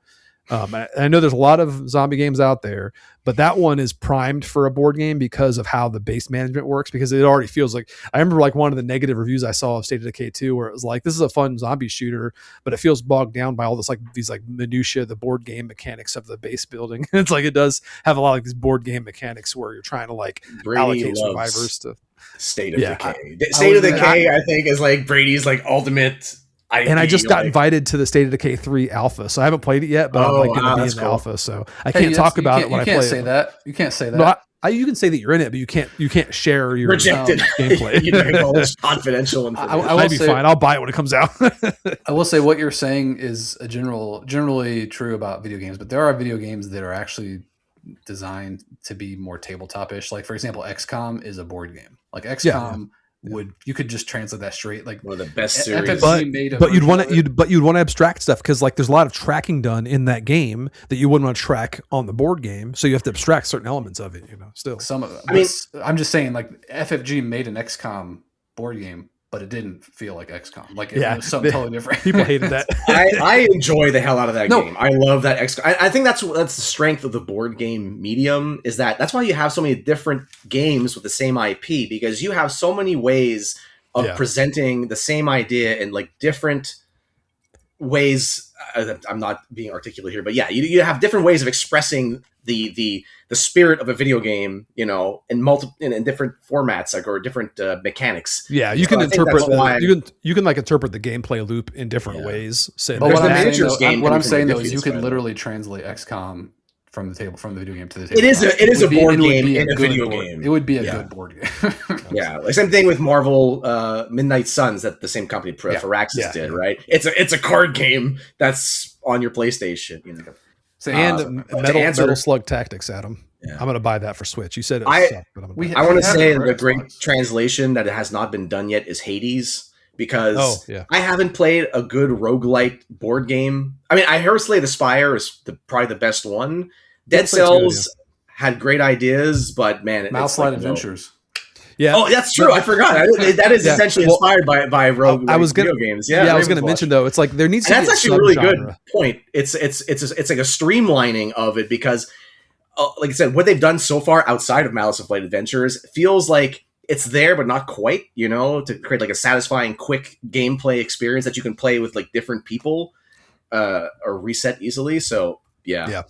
I know there's a lot of zombie games out there, but that one is primed for a board game because of how the base management works, because it already feels like, I remember like one of the negative reviews I saw of State of Decay 2 where it was like, this is a fun zombie shooter, but it feels bogged down by all this, like these like minutia, the board game mechanics of the base building. It's like, it does have a lot of these board game mechanics where you're trying to like allocate survivors to State of Decay. State of Decay, I think, is like Brady's like ultimate. I just got invited to the State of Decay 3 alpha, so I haven't played it yet, but I'm like going to be in the alpha, so I can't talk about it when I play it. You can't say that. No, you can say that you're in it, but you can't share your rejected gameplay. You know, all this confidential information. I'll be fine. I'll buy it when it comes out. I will say what you're saying is generally true about video games, but there are video games that are actually designed to be more tabletop-ish. Like for example, XCOM is a board game. Like XCOM. You could just translate that straight, like one of the best series. But you'd want to abstract stuff, because like there's a lot of tracking done in that game that you wouldn't want to track on the board game, so you have to abstract certain elements of it. Still some of them. I'm just saying, like FFG made an XCOM board game, but it didn't feel like XCOM. Like it was something totally different. People hated that. I enjoy the hell out of that game. I love that XCOM. I think that's the strength of the board game medium, is that's why you have so many different games with the same IP, because you have so many ways of presenting the same idea in like different ways. I'm not being articulate here, but you have different ways of expressing the spirit of a video game, in different formats, like, or different mechanics. Yeah, you can interpret you can like interpret the gameplay loop in different ways. But what I'm saying though is you could literally translate XCOM from the video game to the table. It is a board game in a video game. It would be a good board game. Yeah, like same thing with Marvel Midnight Suns that the same company Firaxis did, right? It's a card game that's on your PlayStation, And Metal Slug Tactics, Adam. Yeah. I'm going to buy that for Switch. You said it sucked, but I want to say the great translation that it has not been done yet is Hades, because I haven't played a good roguelite board game. I mean, I heard Slay the Spire is probably the best one. Dead Cells had great ideas, but man, Mouse Light Adventures. Yeah. Oh, that's true. I forgot. That is essentially inspired by rogue video games. Yeah, I was going to mention though. It's like there needs to be. That's actually a really good point. It's like a streamlining of it, because, like I said, what they've done so far outside of Malice Light Adventures feels like it's there, but not quite. To create like a satisfying, quick gameplay experience that you can play with like different people, or reset easily. So yeah.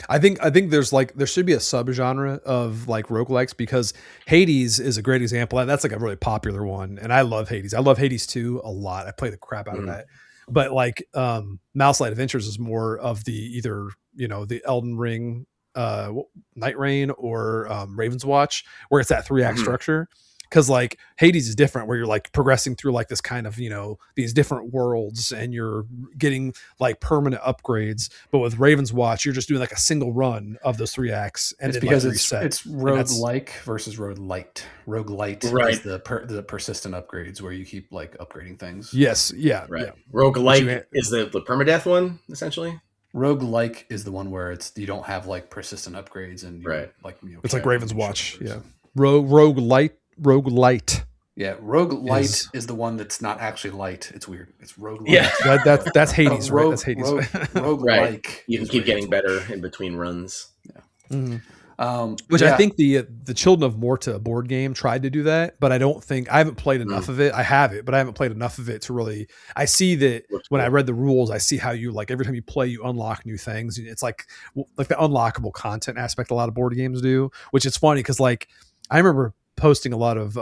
I think there should be a subgenre of like roguelikes, because Hades is a great example. And that's like a really popular one. And I love Hades. I love Hades 2 a lot. I play the crap out of that. But like Mouse Light Adventures is more of the the Elden Ring, Night Rain, or Raven's Watch, where it's that 3-act structure. Because like Hades is different, where you're like progressing through like this kind of these different worlds, and you're getting like permanent upgrades. But with Raven's Watch, you're just doing like a single run of those 3 acts, and it's because it's roguelike versus roguelite. Roguelite is the persistent upgrades, where you keep like upgrading things. Yes, yeah, right. Yeah. Roguelike is the permadeath one, essentially. Roguelike is the one where you don't have like persistent upgrades, and it's like Raven's Watch. Yeah, roguelite. Yeah, roguelite is the one that's not actually light. It's weird. It's roguelite. Yeah, that's Hades, right? That's Hades. Roguelike. Right. You can keep getting better in between runs. Yeah. Mm-hmm. Which I think the Children of Morta board game tried to do that, but I haven't played enough of it. I have it, but I haven't played enough of it to really. I see that when I read the rules, I see how you like every time you play, you unlock new things. It's like the unlockable content aspect a lot of board games do, which is funny because like I remember posting a lot of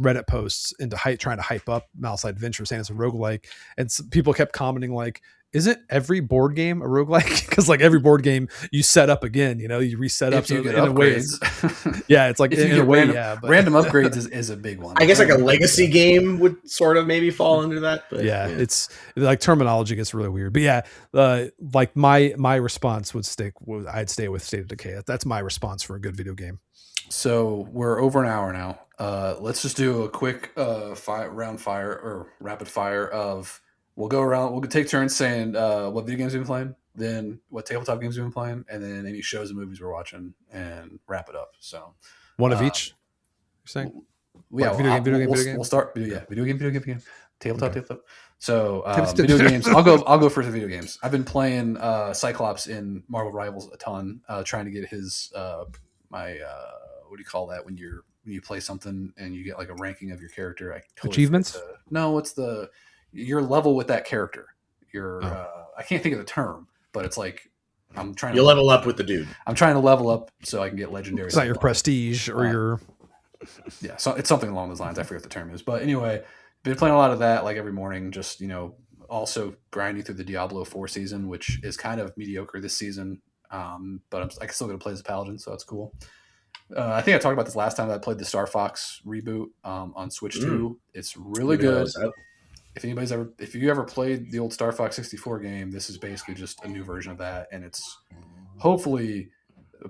Reddit posts into trying to hype up Mouse Adventure, saying it's a roguelike, and people kept commenting like, isn't every board game a roguelike? Because like every board game you set up again, you reset up. If you So get in a way, upgrades. yeah, it's like If you in a get way, random, yeah. But random upgrades is a big one. I guess like a legacy game would sort of maybe fall under that. But yeah, it's like terminology gets really weird. But yeah, like my response would I'd stay with State of Decay. That's my response for a good video game. So we're over an hour now. Let's just do a quick rapid fire of. We'll go around. We'll take turns saying what video games we've been playing, then what tabletop games we've been playing, and then any shows and movies we're watching, and wrap it up. So one of each. You're saying? Yeah, video game. We'll start. Video game. Tabletop. So video games. I'll go first. Video games. I've been playing Cyclops in Marvel Rivals a ton, trying to get his what do you call that when you play something and you get like a ranking of your character? Achievements? No, it's your level with that character. I can't think of the term, but it's like I'm trying. You level up with the dude. I'm trying to level up so I can get legendary. It's not your prestige or your. Yeah, so it's something along those lines. I forget what the term is, but anyway, been playing a lot of that like every morning. Just also grinding through the Diablo 4 season, which is kind of mediocre this season. But I'm still going to play as a paladin, so that's cool. I think I talked about this last time that I played the Star Fox reboot on Switch 2. It's really good. If you ever played the old Star Fox 64 game, this is basically just a new version of that, and it's hopefully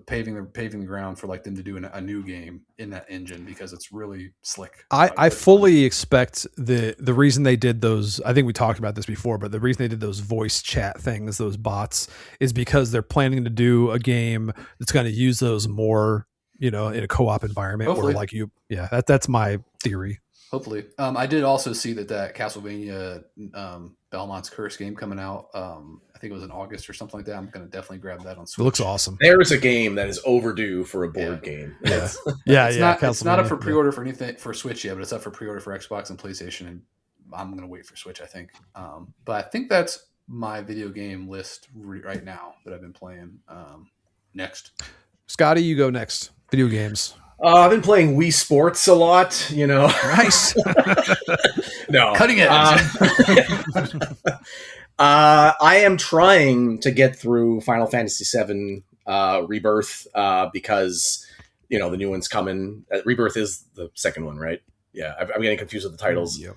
paving the ground for like them to do a new game in that engine because it's really slick. I fully expect the reason they did those, I think we talked about this before, but the reason they did those voice chat things, those bots, is because they're planning to do a game that's going to use those more, in a co-op environment. Hopefully. Where that's my theory. Hopefully. I did also see that Castlevania Belmont's Curse game coming out. I think it was in August or something like that. I'm going to definitely grab that on Switch. It looks awesome. There's a game that is overdue for a board game. Yeah. It's not up for pre-order for anything for Switch yet, but it's up for pre-order for Xbox and PlayStation. And I'm going to wait for Switch, I think. But I think that's my video game list right now that I've been playing. Next. Scotty, you go next. Video games. I've been playing Wii Sports a lot, Nice. No. Cutting edge. I am trying to get through Final Fantasy VII Rebirth because, the new one's coming. Rebirth is the second one, right? Yeah, I'm getting confused with the titles. Yeah,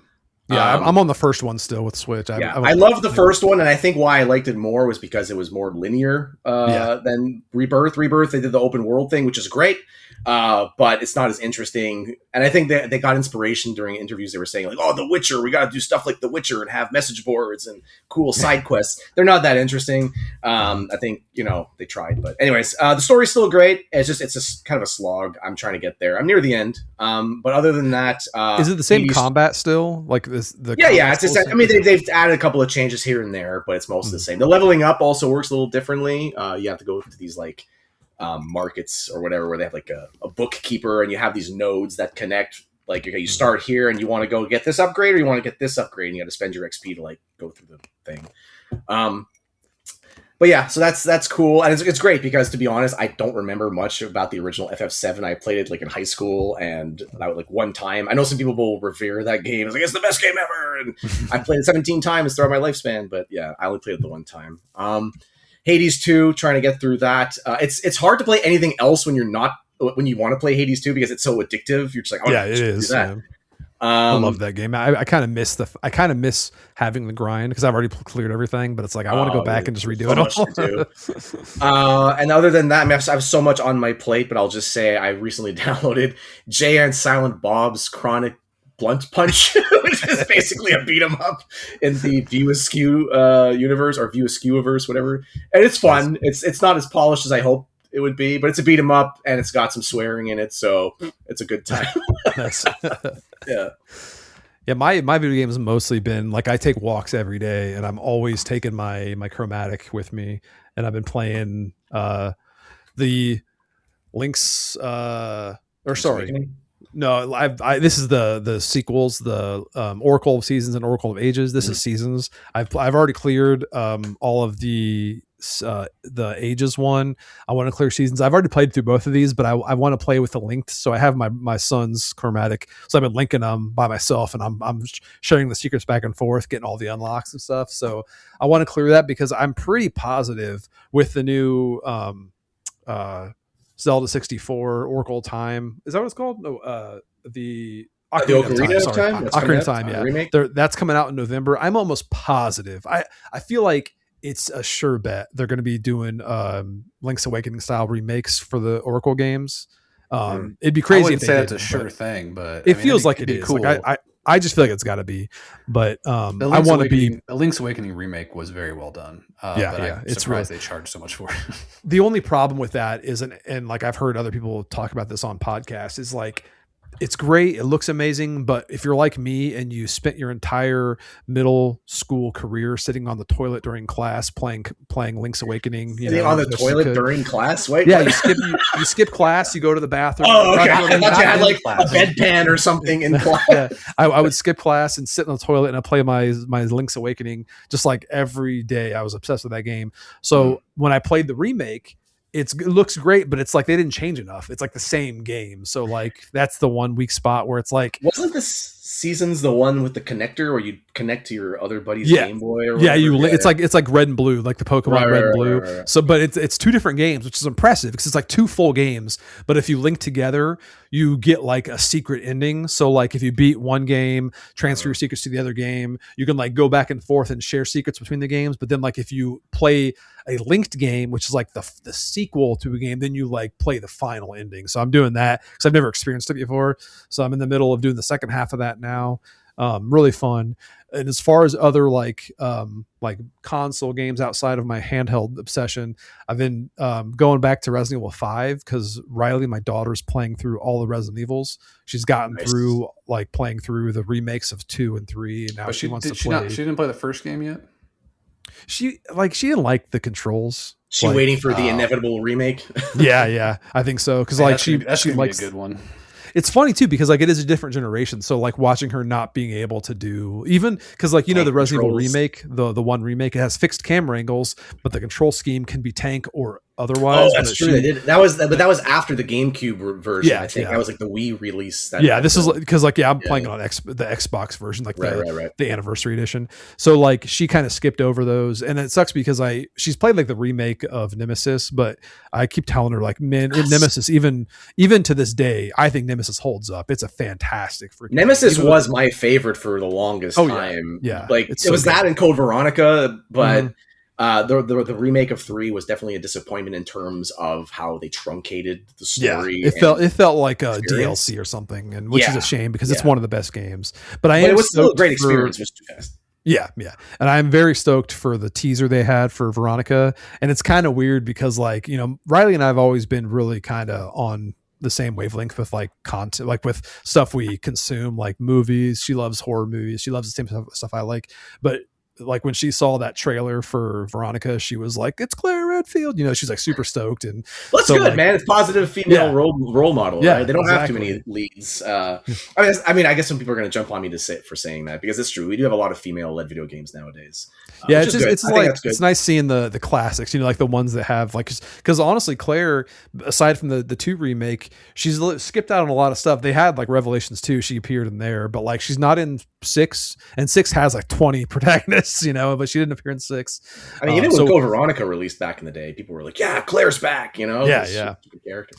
I'm on the first one still with Switch. I love the first one, and I think why I liked it more was because it was more linear than Rebirth. Rebirth, they did the open world thing, which is great. But it's not as interesting. And I think they got inspiration during interviews. They were saying like, The Witcher, we got to do stuff like The Witcher and have message boards and cool side quests. They're not that interesting. I think, they tried, but anyways, the story's still great. It's just kind of a slog. I'm trying to get there. I'm near the end. But other than that, is it the same combat still? Like this? Yeah. It's just, they've added a couple of changes here and there, but it's mostly the same. The leveling up also works a little differently. You have to go to these like, markets or whatever where they have like a bookkeeper and you have these nodes that connect, like, okay, you start here and you want to go get this upgrade or you want to get this upgrade and you got to spend your XP to like go through the thing. But yeah, so that's cool. And it's great because, to be honest, I don't remember much about the original FF7. I played it like in high school and that was like one time. I know some people will revere that game. It's like, it's the best game ever. And I played it 17 times throughout my lifespan, but yeah, I only played it the one time. Hades 2, trying to get through that. It's hard to play anything else when you want to play Hades 2 because it's so addictive. You're just like, it is. That. Yeah. I love that game. I kind of miss having the grind because I've already cleared everything, but it's like I want to go back and just redo it all. And other than that, I have so much on my plate, but I'll just say I recently downloaded Jay and Silent Bob's Chronic Blunt Punch, which is basically a beat 'em up in the View Askew universe or View Askewverse, whatever. And it's fun. It's not as polished as I hope it would be, but it's a beat 'em up and it's got some swearing in it, so it's a good time. Nice. Yeah. Yeah, my video games have mostly been like I take walks every day and I'm always taking my Chromatic with me, and I've been playing the Link's No, this is the sequels, the Oracle of Seasons and Oracle of Ages. This is Seasons. I've already cleared all of the Ages one. I want to clear Seasons. I've already played through both of these, but I want to play with the linked. So I have my son's chromatic. So I've been linking them by myself, and I'm sharing the secrets back and forth, getting all the unlocks and stuff. So I want to clear that because I'm pretty positive with the new Zelda 64 Oracle of Time. Is that what it's called? No, the Ocarina of Time. Ocarina of Time. Yeah, remake. That's coming out in November. I'm almost positive. I feel like it's a sure bet they're going to be doing Link's Awakening style remakes for the Oracle games. It'd be crazy. I wouldn't say that's a sure thing, but it feels like it is. Cool. Like I just feel like it's got to be. But I want to be. The Link's Awakening remake was very well done. Yeah, it's surprised they charged so much for it. The only problem with that is, and like I've heard other people talk about this on podcasts, is like it's great, it looks amazing, but if you're like me and you spent your entire middle school career sitting on the toilet during class playing Link's Awakening, on the toilet during class, wait, yeah, you skip class, you go to the bathroom. Oh, okay. I thought you had like a bedpan or something in class. Yeah, I would skip class and sit in the toilet and I play my Link's Awakening just like every day. I was obsessed with that game. So when I played the remake, it looks great, but it's like they didn't change enough. It's like the same game. So like that's the one weak spot where it's like, wasn't this Seasons the one with the connector where you connect to your other buddy's Game Boy or whatever? It's like Red and Blue, like the Pokemon Red and Blue. Right. So but it's two different games, which is impressive because it's like two full games, but if you link together you get like a secret ending. So like if you beat one game, transfer your secrets to the other game, you can like go back and forth and share secrets between the games. But then like if you play a linked game, which is like the sequel to a game, then you like play the final ending. So I'm doing that because I've never experienced it before. So I'm in the middle of doing the second half of that now. Really fun. And as far as other like console games outside of my handheld obsession, I've been going back to Resident Evil 5 because Riley, my daughter's playing through all the Resident Evils. She's gotten through like playing through the remakes of 2 and 3, and now she wants to play. She didn't play the first game yet. She didn't like the controls. She's waiting for the inevitable remake. yeah, I think so because like she likes a good one. It's funny too because like it is a different generation, so like watching her not being able to do even because like the Resident Evil remake, the one remake, it has fixed camera angles, but the control scheme can be tank or otherwise. Oh, that's true. They did that was after the GameCube version. Yeah, I think that was like the Wii release. This is because I'm playing it on the Xbox version, like the anniversary edition. So like she kind of skipped over those, and it sucks because she's played like the remake of Nemesis, but I keep telling her like, man, in Nemesis, even to this day, I think Nemesis holds up. It's a fantastic freaking Nemesis was my favorite for the longest time. Yeah, like it was that and Code Veronica, but. The remake of 3 was definitely a disappointment in terms of how they truncated the story. Yeah, it felt like a DLC or something, and which is a shame because it's one of the best games. But it was still a great experience. It was too fast. Yeah, and I'm very stoked for the teaser they had for Veronica, and it's kind of weird because like Riley and I have always been really kind of on the same wavelength with like content, like with stuff we consume, like movies. She loves horror movies. She loves the same stuff I like, but. Like when she saw that trailer for Veronica, she was like, "It's Claire Redfield." She's like super stoked, and that's good, like, man. It's positive female role model. Right? They don't have too many leads. I guess some people are going to jump on me for saying that because it's true. We do have a lot of female-led video games nowadays. It's nice seeing the classics. Like the ones that have like because honestly, Claire, aside from the 2 remake, she's skipped out on a lot of stuff. They had like Revelations 2. She appeared in there, but like she's not in 6, and 6 has like 20 protagonists. But she didn't appear in 6. I mean, even when Code Veronica released back in the day, people were like, "Yeah, Claire's back." Yeah. Character.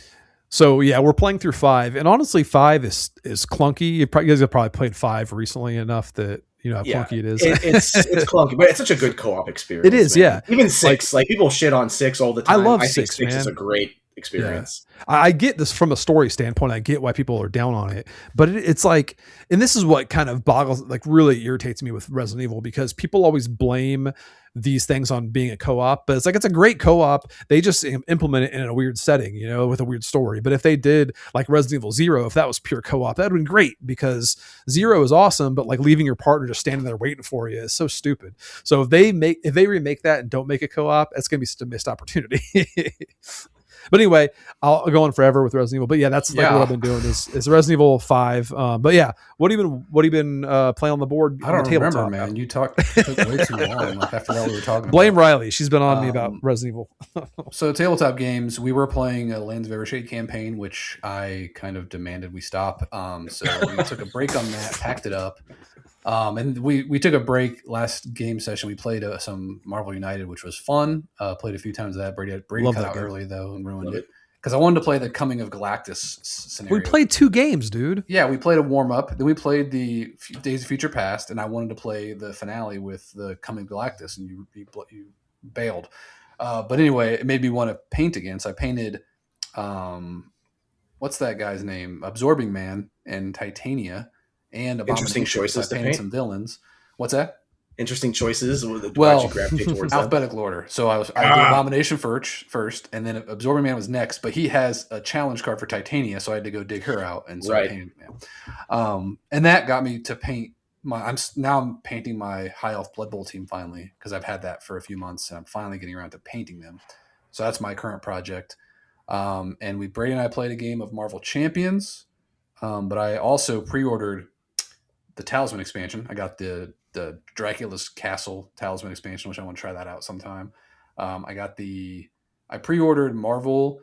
So yeah, we're playing through 5, and honestly, 5 is clunky. You guys have probably played 5 recently enough that how clunky it is. It's clunky, but it's such a good co-op experience. It is, man. Even 6, like people shit on 6 all the time. I love 6. Think 6 man. is a great experience. Yeah. I get this from a story standpoint. I get why people are down on it, but it's like, and this is what kind of really irritates me with Resident Evil because people always blame these things on being a co-op, but it's like, it's a great co-op. They just implement it in a weird setting, with a weird story. But if they did like Resident Evil 0, if that was pure co-op, that would have been great because 0 is awesome, but like leaving your partner just standing there waiting for you is so stupid. So if they remake that and don't make a co-op, it's going to be such a missed opportunity. But anyway, I'll go on forever with Resident Evil. But yeah, that's like what I've been doing is Resident Evil 5. But yeah, what have you been playing on the board? I don't remember, man. You took way too long. Like I forgot what we were talking Blame about. Riley. She's been on me about Resident Evil. So tabletop games, we were playing a Lands of Evershade campaign, which I kind of demanded we stop. So we took a break on that, packed it up. And we took a break last game session. We played some Marvel United, which was fun. Played a few times of that. Brady cut out early though and ruined it because I wanted to play the Coming of Galactus scenario. We played 2 games, dude. Yeah, we played a warm up. Then we played the Days of Future Past, and I wanted to play the finale with the Coming of Galactus, and you bailed. But anyway, it made me want to paint again. So I painted, what's that guy's name? Absorbing Man and Titania. And interesting choices to paint. Some villains. What's that? Interesting choices. Well, you gravitate towards alphabetical order. So I did Abomination first, and then Absorbing Man was next. But he has a challenge card for Titania, so I had to go dig her out, and so I painted Man. And that got me to paint I'm painting my High Elf Blood Bowl team finally because I've had that for a few months, and I'm finally getting around to painting them. So that's my current project. And Brady and I played a game of Marvel Champions, but I also pre-ordered the Talisman expansion. I got the Dracula's Castle Talisman expansion, which I want to try that out sometime. I pre-ordered Marvel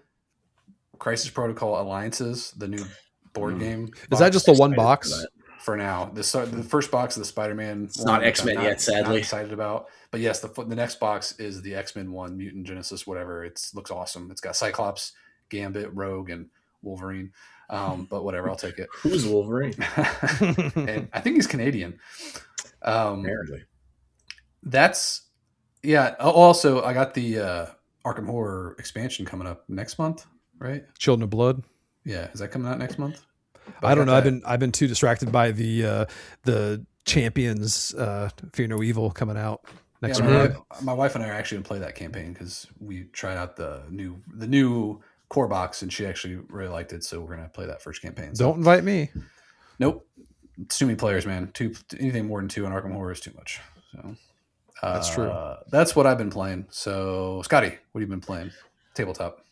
Crisis Protocol Alliances, the new board game. Is that just the one box? For now, the first box of the Spider-Man. It's not X-Men yet, sadly. Not excited about, but yes, the next box is the X-Men one, Mutant Genesis, whatever. It looks awesome. It's got Cyclops, Gambit, Rogue, and Wolverine. But whatever, I'll take it. Who's Wolverine? And I think he's Canadian. Apparently. Also, I got the Arkham Horror expansion coming up next month, right? Children of Blood. Yeah, is that coming out next month? I don't know. I've been too distracted by the Champions Fear No Evil coming out next month. My wife and I are actually gonna play that campaign because we tried out the new core box and she actually really liked it. So we're gonna play that first campaign. So. Don't invite me. Nope, it's too many players, man. Anything more than 2 on Arkham Horror is too much. So that's true. That's what I've been playing. So Scotty, what have you been playing? Tabletop.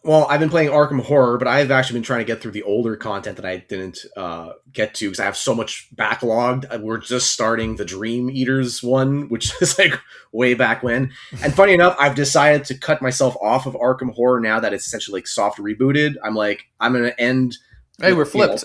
Well, I've been playing Arkham Horror, but I've actually been trying to get through the older content that I didn't get to because I have so much backlogged. We're just starting the Dream Eaters one, which is like way back when. And funny enough, I've decided to cut myself off of Arkham Horror now that it's essentially like soft rebooted. I'm going to end. Hey, we're flipped.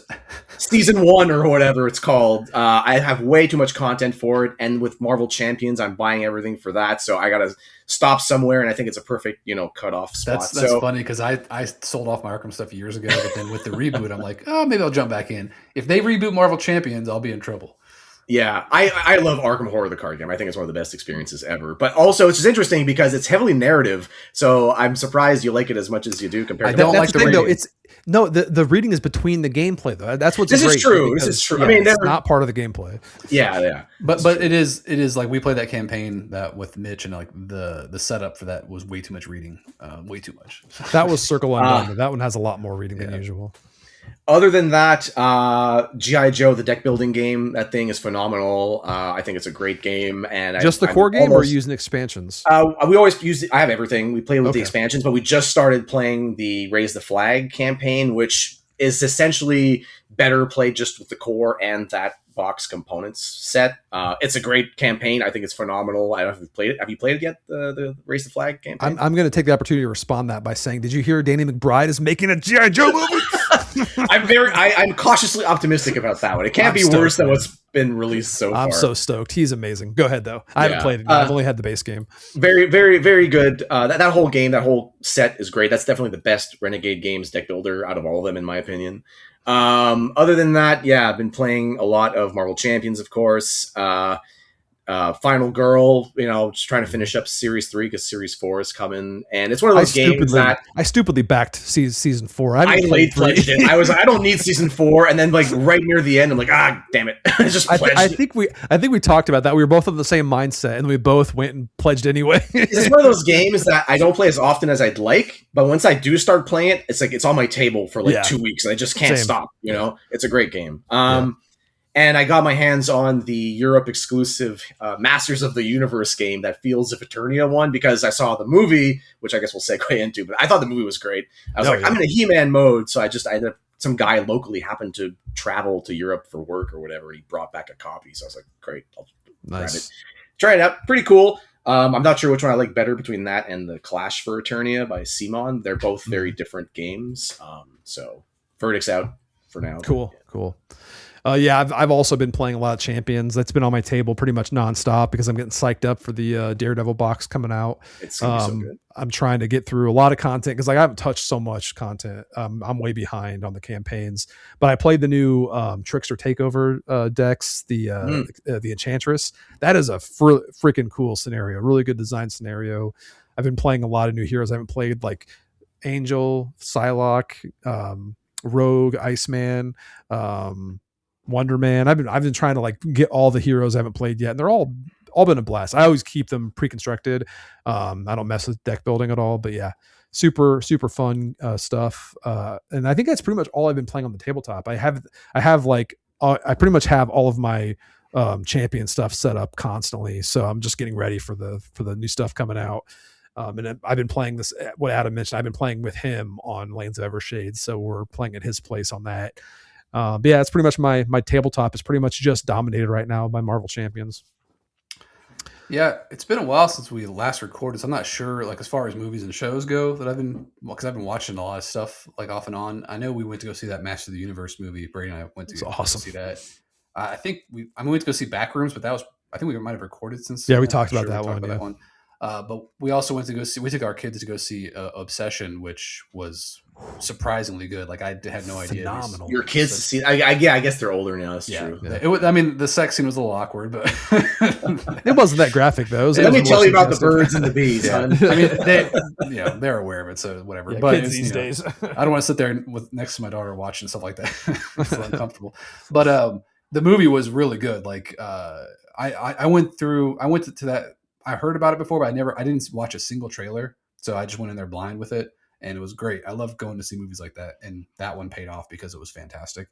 Season 1 or whatever it's called. I have way too much content for it. And with Marvel Champions, I'm buying everything for that. So I got to stop somewhere. And I think it's a perfect, cutoff spot. That's funny because I sold off my Arkham stuff years ago. But then with the reboot, I'm like, maybe I'll jump back in. If they reboot Marvel Champions, I'll be in trouble. Yeah, I love Arkham Horror, the card game. I think it's one of the best experiences ever. But also, it's just interesting because it's heavily narrative. So I'm surprised you like it as much as you do compared to don't like the reading. Though. The reading is between the gameplay though. That's what's this great. Is true. This is true. Yeah, I mean, it's not part of the gameplay. Yeah. But it is like we played that campaign that with Mitch and like the setup for that was way too much reading. Way too much. That was Circle Undone. But that one has a lot more reading than usual. Other than that, G.I. Joe, the deck building game, that thing is phenomenal. I think it's a great game. And just the core game, or using expansions? We always use. I have everything. We play with the expansions, but we just started playing the Raise the Flag campaign, which is essentially better played just with the core and that box components set. It's a great campaign. I think it's phenomenal. I don't know if you've played it. Have you played it yet? The Raise the Flag campaign. I'm going to take the opportunity to respond that by saying, did you hear Danny McBride is making a G.I. Joe movie? I'm cautiously optimistic about that one. It can't be worse than what's been released so far. I'm so stoked. He's amazing. Go ahead though. I haven't played it. I've only had the base game. Very, very, very good. That whole game, that whole set is great. That's definitely the best Renegade Games deck builder out of all of them, in my opinion. Other than that, I've been playing a lot of Marvel Champions, of course. Final Girl, just trying to finish up Series 3 because Series 4 is coming, and it's one of those games that I stupidly backed season 4. I late pledged it. I was I don't need season 4, and then like right near the end, I'm like, damn it, I just pledged. I think we talked about that. We were both of the same mindset, and we both went and pledged anyway. It's one of those games that I don't play as often as I'd like, but once I do start playing it, it's like it's on my table for like 2 weeks, and I just can't stop. It's a great game. And I got my hands on the Europe exclusive Masters of the Universe game that feels of Eternia one, because I saw the movie, which I guess we'll segue into, but I thought the movie was great. I was I'm in a He-Man mode, so I ended up, some guy locally happened to travel to Europe for work or whatever. He brought back a copy, so I was like, great, I'll grab it. Try it out. Pretty cool. I'm not sure which one I like better between that and the Clash for Eternia by Simon. They're both very different games. So verdict's out for now. Cool. Yeah, I've also been playing a lot of Champions. That's been on my table pretty much nonstop because I'm getting psyched up for the Daredevil box coming out. It's gonna be so good. I'm trying to get through a lot of content because I haven't touched so much content. I'm way behind on the campaigns, but I played the new Trickster Takeover decks, the Enchantress. That is a freaking cool scenario, really good design scenario. I've been playing a lot of new heroes. I haven't played like Angel, Psylocke, Rogue, Iceman, Wonder Man. I've been trying to like get all the heroes I haven't played yet, and they're all been a blast. I always keep them pre-constructed. I don't mess with deck building at all, but yeah, super fun stuff. And I think that's pretty much all I've been playing on the tabletop. I have like I pretty much have all of my champion stuff set up constantly, so I'm just getting ready for the new stuff coming out. And I've been playing this, what Adam mentioned, I've been playing with him on Lanes of Evershade, so we're playing at his place on that. But yeah, it's pretty much my tabletop is pretty much just dominated right now by Marvel Champions. Yeah, it's been a while since we last recorded, so I'm not sure, like as far as movies and shows go, because I've been watching a lot of stuff like off and on. I know we went to go see that Master of the Universe movie. Brady and I went to go see that. I think we went to go see Backrooms, but I think we might have recorded since. Yeah, we talked about that one. But we also went to go see. We took our kids to go see Obsession, which was surprisingly good. Like I had no idea. Phenomenal. Your kids to see? I guess they're older now. That's true. Yeah. I mean, the sex scene was a little awkward, but it wasn't that graphic though. Let me tell you about the birds and the bees. Yeah. I mean, they're aware of it, so whatever. Yeah, but kids these days, I don't want to sit there next to my daughter watching stuff like that. It's uncomfortable. But the movie was really good. Like I went to that. I heard about it before, but I didn't watch a single trailer. So I just went in there blind with it, and it was great. I love going to see movies like that, and that one paid off because it was fantastic.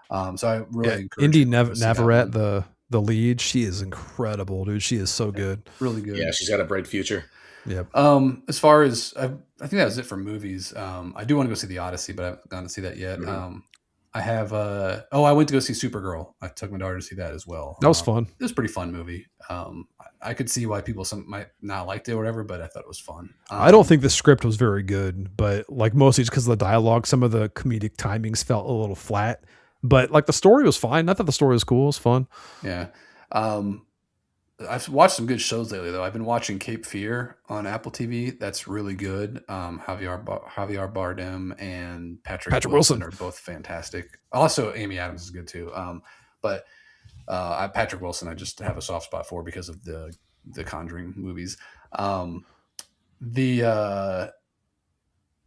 So I really encourage Indy Navarrete, the lead. She is incredible, dude. She is so good. Really good. Yeah, she's got a bright future. Yep. As far as I think that was it for movies. I do want to go see The Odyssey, but I haven't gone to see that yet. Mm-hmm. I have I went to go see Supergirl. I took my daughter to see that as well. That was fun. It was a pretty fun movie. I could see why people might not liked it or whatever, but I thought it was fun. I don't think the script was very good, but like mostly just because of the dialogue, some of the comedic timings felt a little flat. But like the story was fine. I thought the story was cool. It was fun. Yeah. I've watched some good shows lately, though. I've been watching Cape Fear on Apple TV. That's really good. Javier Bardem and Patrick Wilson are both fantastic. Also, Amy Adams is good too. But Patrick Wilson, I just have a soft spot for because of the Conjuring movies. What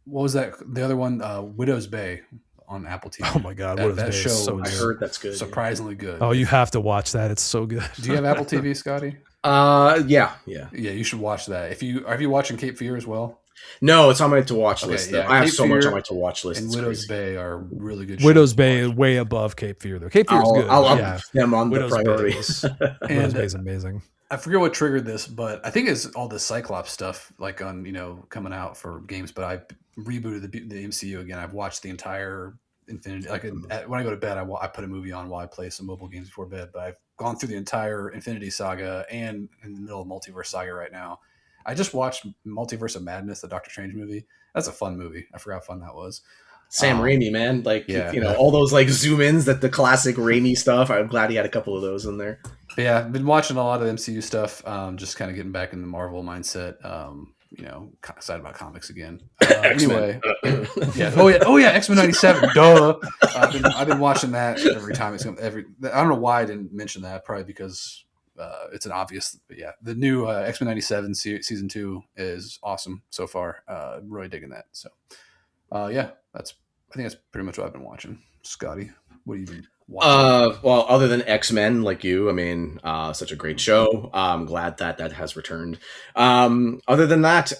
was that? The other one, Widow's Bay on Apple TV. Oh my God, that show! I heard that's good. Surprisingly good. Oh, you have to watch that. It's so good. Do you have Apple TV, Scotty? Yeah. You should watch that. Are you watching Cape Fear as well? No, it's on my to watch list. Yeah, I have Cape so much Fear on my to watch list. And Widow's Bay are really good. Widow's Bay is way above Cape Fear, though. Cape Fear is good. I'll up them on the priority. Widow's Bay is amazing. I forget what triggered this, but I think it's all the Cyclops stuff, like on coming out for games. But I rebooted the MCU again. I've watched the entire Infinity. Like when I go to bed, I put a movie on while I play some mobile games before bed. But I've gone through the entire Infinity Saga and in the middle of Multiverse Saga right now. I just watched Multiverse of Madness, the Doctor Strange movie. That's a fun movie. I forgot how fun that was. Sam Raimi, man. All those like zoom ins, that the classic Raimi stuff. I'm glad he had a couple of those in there. But yeah, I've been watching a lot of the MCU stuff. Just kind of getting back in the Marvel mindset. Excited about comics again. Anyway, yeah. Oh yeah, X-Men '97. Duh. I've been watching that every time it's I don't know why I didn't mention that. Probably because it's an obvious. But yeah, the new X-Men '97 season 2 is awesome so far. Really digging that. So yeah, I think that's pretty much what I've been watching. Scotty, what have you been watching? Well, other than X-Men, like you, I mean, such a great show. I'm glad that has returned. Other than that,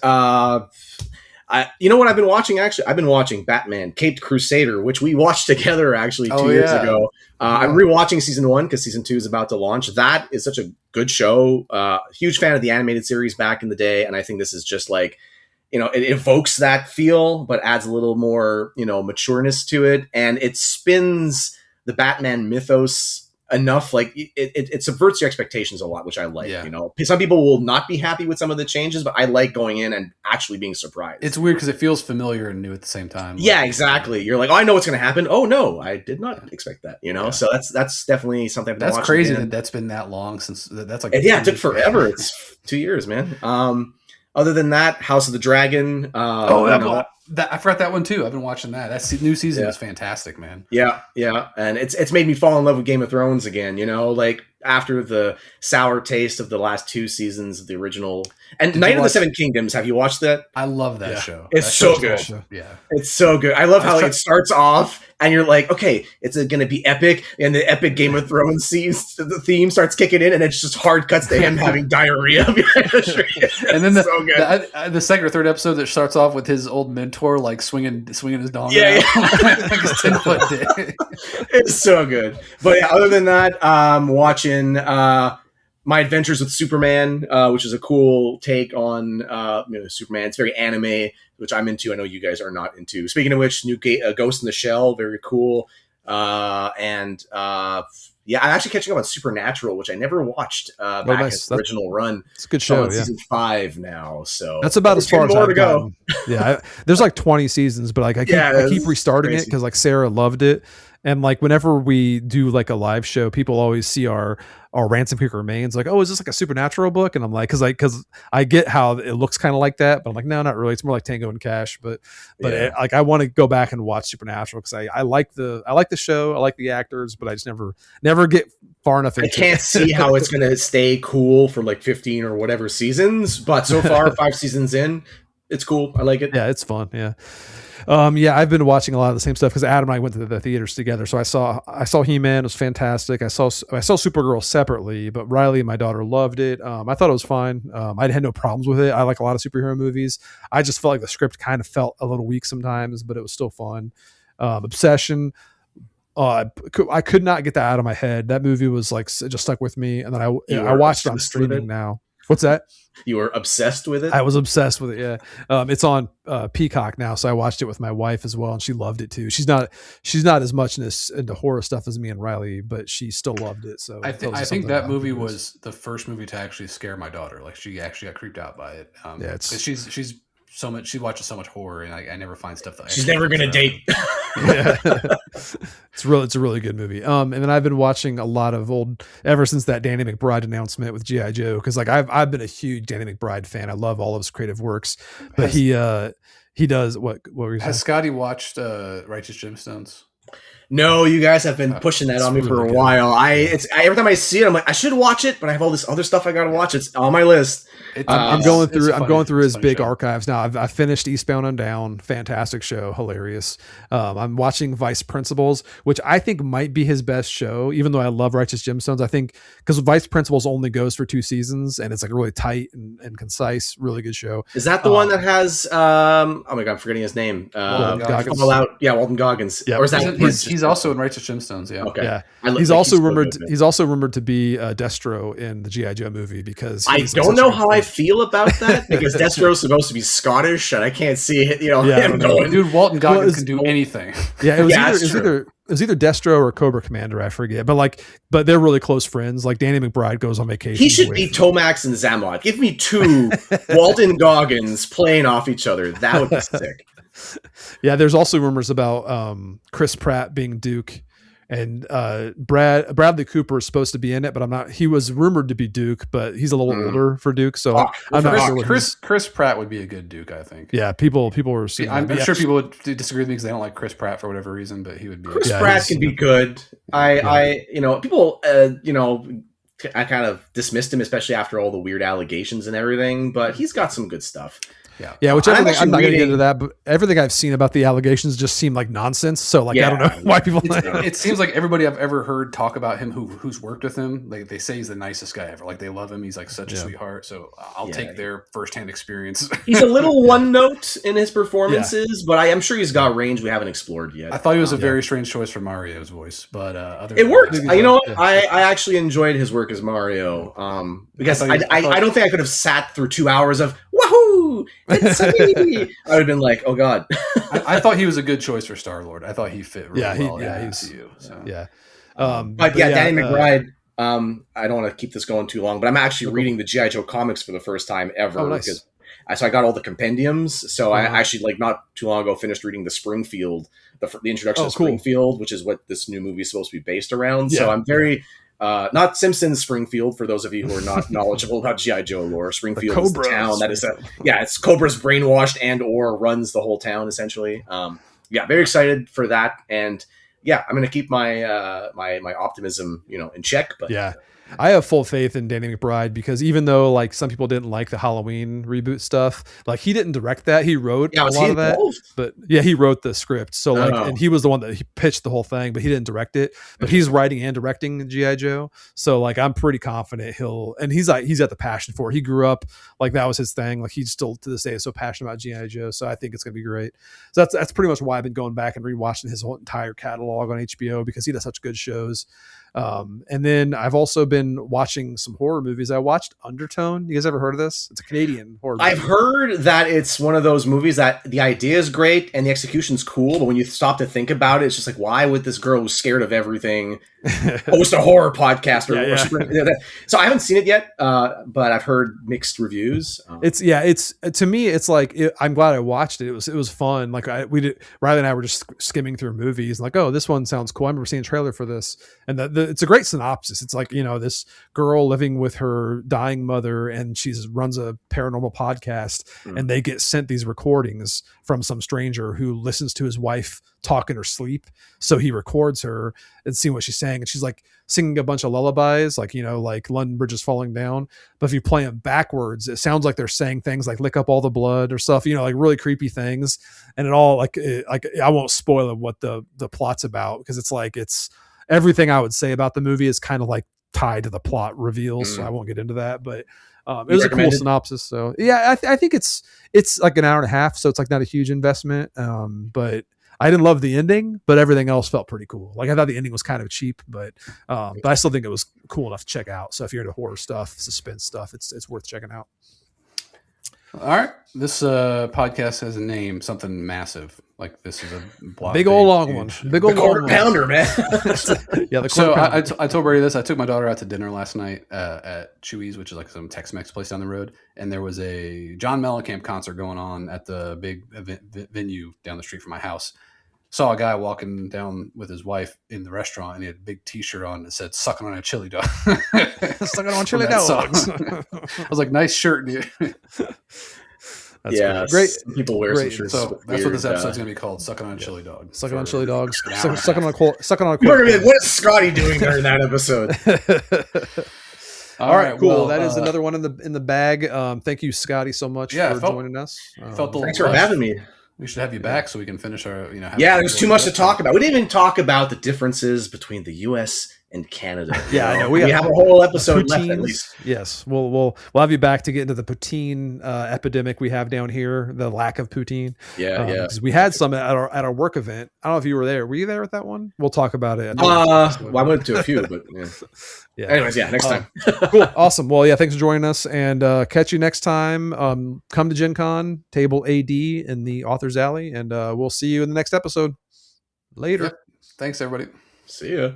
You know what I've been watching? Actually, I've been watching Batman: Caped Crusader, which we watched together actually 2 years ago. I'm rewatching season 1 because season 2 is about to launch. That is such a good show. Huge fan of the animated series back in the day, and I think this is just like, it evokes that feel, but adds a little more, matureness to it, and it spins the Batman mythos enough, like it subverts your expectations a lot, which I like. Some people will not be happy with some of the changes, but I like going in and actually being surprised. It's weird because it feels familiar and new at the same time. Yeah, exactly. You're like, oh, I know what's going to happen. Oh no, I did not expect that. So that's definitely something I've been watching. That's crazy that's been that long since. That's like, it took forever. It's 2 years, man. Other than that, House of the Dragon. I forgot that one too. I've been watching that. That new season is fantastic, man. Yeah, and it's made me fall in love with Game of Thrones again. Like after the sour taste of the last 2 seasons of the original and Night of the Seven Kingdoms. Have you watched that? I love that show. It's so good. Yeah, it's so good. I love how it starts off and you're like, okay, it's going to be epic, and the epic Game of Thrones the theme starts kicking in, and it's just hard cuts to him having diarrhea behind the tree. And then the second or third episode that starts off with his old mentor like swinging his dong. Yeah. Like his 10-foot dick. It's so good. But yeah, other than that, watching My Adventures with Superman, which is a cool take on Superman. It's very anime, which I'm into. I know you guys are not into. Speaking of which, new Ghost in the Shell, very cool. I'm actually catching up on Supernatural, which I never watched back in the original run. It's a good show. On season 5 now, so that's about as far as I've gotten. Yeah, there's like 20 seasons, but like I keep restarting it because like Sarah loved it. And like whenever we do like a live show, people always see our Ransom Creek Remains like, oh, is this like a Supernatural book? And I'm like, because I get how it looks kind of like that, but I'm like, no, not really. It's more like Tango and Cash. But I want to go back and watch Supernatural because I like the show, I like the actors, but I just never get far enough into it. I can't see how it's gonna stay cool for like 15 or whatever seasons, but so far 5 seasons in, it's cool. I like it. Yeah, it's fun. Yeah. I've been watching a lot of the same stuff because Adam and I went to the theaters together. So I saw He-Man. It was fantastic. I saw Supergirl separately, but Riley, my daughter, loved it. I thought it was fine. I had no problems with it. I like a lot of superhero movies. I just felt like the script kind of felt a little weak sometimes, but it was still fun. Obsession. I could not get that out of my head. That movie was like just stuck with me, and then I watched it on streaming now. What's that? You were obsessed with it? I was obsessed with it, yeah. It's on Peacock now, so I watched it with my wife as well, and she loved it too. She's not as much into horror stuff as me and Riley, but she still loved it. So I think that movie was the first movie to actually scare my daughter. Like she actually got creeped out by it. She's so much. She watches so much horror, and I never find stuff that she's never gonna date. Yeah. It's a really good movie. And then I've been watching a lot of ever since that Danny McBride announcement with G.I. Joe, because like I've been a huge Danny McBride fan. I love all of his creative works, but he does what were you saying? Has Scotty watched Righteous Gemstones? No, you guys have been pushing that on me for a while. Every time I see it, I'm like, I should watch it, but I have all this other stuff I got to watch. It's on my list. I'm going through his big archives now. I've finished Eastbound and Down, fantastic show, hilarious. I'm watching Vice Principals, which I think might be his best show, even though I love Righteous Gemstones. I think because Vice Principals only goes for 2 seasons, and it's like really tight and concise, really good show. Is that the one that has? Oh my god, I'm forgetting his name. Walton Goggins. Walton Goggins. Yep. Or is that he's also in Righteous Gemstones? Yeah. Okay. Yeah. He's also rumored to be Destro in the G.I. Joe movie because I don't know how I feel about that because Destro's supposed to be Scottish and I can't see it, him going. Dude, Walton Goggins can do anything. Yeah, it was either Destro or Cobra Commander, I forget. But they're really close friends. Like Danny McBride goes on vacation. He should be Tomax and Zamlot. Give me 2 Walton Goggins playing off each other. That would be sick. Yeah, there's also rumors about Chris Pratt being Duke, and Bradley Cooper is supposed to be in it, but I'm not. He was rumored to be Duke, but he's a little older for Duke, so I'm not sure. Chris Pratt would be a good Duke, I think. Yeah, people were. I'm sure people would disagree with me because they don't like Chris Pratt for whatever reason, but he would be. Chris Pratt can be good. People, I kind of dismissed him, especially after all the weird allegations and everything, but he's got some good stuff. Yeah, which I'm everything, I'm actually not going to get reading- into that, but everything I've seen about the allegations just seem like nonsense. So like, I don't know why people. It seems like everybody I've ever heard talk about him who's worked with him, like they say he's the nicest guy ever. Like they love him. He's like such a sweetheart. So I'll take their firsthand experience. He's a little one note in his performances, but I am sure he's got range we haven't explored yet. I thought he was a very strange choice for Mario's voice, but it worked. that, You know what? I actually enjoyed his work as Mario, because I don't think I could have sat through 2 hours of wahoo. It's me. I would have been like, oh god. I thought he was a good choice for Star-Lord. I thought he fit really well in the he's MCU. So. Yeah. But yeah, Danny McBride. I don't want to keep this going too long, but I'm actually reading the G.I. Joe comics for the first time ever. Oh, nice. Because so I got all the compendiums. So I actually, like, not too long ago, finished reading the Springfield, the introduction to Springfield, which is what this new movie is supposed to be based around. So I'm very not Simpsons Springfield, for those of you who are not knowledgeable about G.I. Joe lore. Springfield is the town that is it's Cobra's brainwashed and or runs the whole town essentially. Very excited for that, and I'm going to keep my my optimism, in check. But I have full faith in Danny McBride, because even though like some people didn't like the Halloween reboot stuff, like he didn't direct that, he wrote a lot of that. But he wrote the script. So and he was the one that he pitched the whole thing, but he didn't direct it. But he's writing and directing G.I. Joe. So like I'm pretty confident he's got the passion for it. He grew up like that was his thing. Like he's still to this day is so passionate about G.I. Joe. So I think it's gonna be great. So that's pretty much why I've been going back and rewatching his whole entire catalog on HBO, because he does such good shows. And then I've also been watching some horror movies. I watched Undertone. You guys ever heard of this? It's a Canadian horror movie. I've heard that it's one of those movies that the idea is great and the execution's cool, but when you stop to think about it, it's just like, why would this girl who's scared of everything host a horror podcast? So I haven't seen it yet, but I've heard mixed reviews. It's to me, it's like I'm glad I watched it. It was fun. Like Riley and I were just skimming through movies, like, oh, this one sounds cool. I remember seeing a trailer for this, and it's a great synopsis. It's like, this girl living with her dying mother, and she runs a paranormal podcast, and they get sent these recordings from some stranger who listens to his wife talk in her sleep. So he records her and seeing what she's saying, and she's like singing a bunch of lullabies, like like London Bridge is falling down. But if you play them backwards, it sounds like they're saying things like "lick up all the blood" or stuff, like really creepy things. And it all like I won't spoil what the plot's about, because it's everything I would say about the movie is kind of like tied to the plot reveals. So I won't get into that, but it was a cool synopsis. So I think it's like an hour and a half, so it's like not a huge investment. But I didn't love the ending, but everything else felt pretty cool. Like I thought the ending was kind of cheap, but I still think it was cool enough to check out. So if you're into horror stuff, suspense stuff, it's worth checking out. All right, this podcast has a name, something massive. Like this is a big old long one, big old quarter pounder, man. So I told Brady this. I took my daughter out to dinner last night at Chewy's, which is like some Tex-Mex place down the road, and there was a John Mellencamp concert going on at the big venue down the street from my house. Saw a guy walking down with his wife in the restaurant, and he had a big T-shirt on that said "Sucking on a chili dog." Sucking on chili dogs. I was like, "Nice shirt, dude." That's great. People wear some shirts. So that's what this episode's gonna be called: "Sucking on a chili dog." Sucking on chili dogs. Sucking on a quart. What is Scotty doing during that episode? All right, cool. Well, that is another one in the bag. Thank you, Scotty, so much for joining us. Thanks for having me. We should have you back so we can finish our, there's too much to talk about. We didn't even talk about the differences between the U.S. and Canada. I know. We have a whole episode left at least. Yes, we'll have you back to get into the poutine epidemic we have down here. The lack of poutine. Because we had some at our work event. I don't know if you were there. Were you there at that one? We'll talk about it. I went to a few, but Anyways, next time. Cool, awesome. Well, thanks for joining us, and catch you next time. Come to Gen Con, table AD in the Author's Alley, and we'll see you in the next episode. Later. Yep. Thanks, everybody. See ya.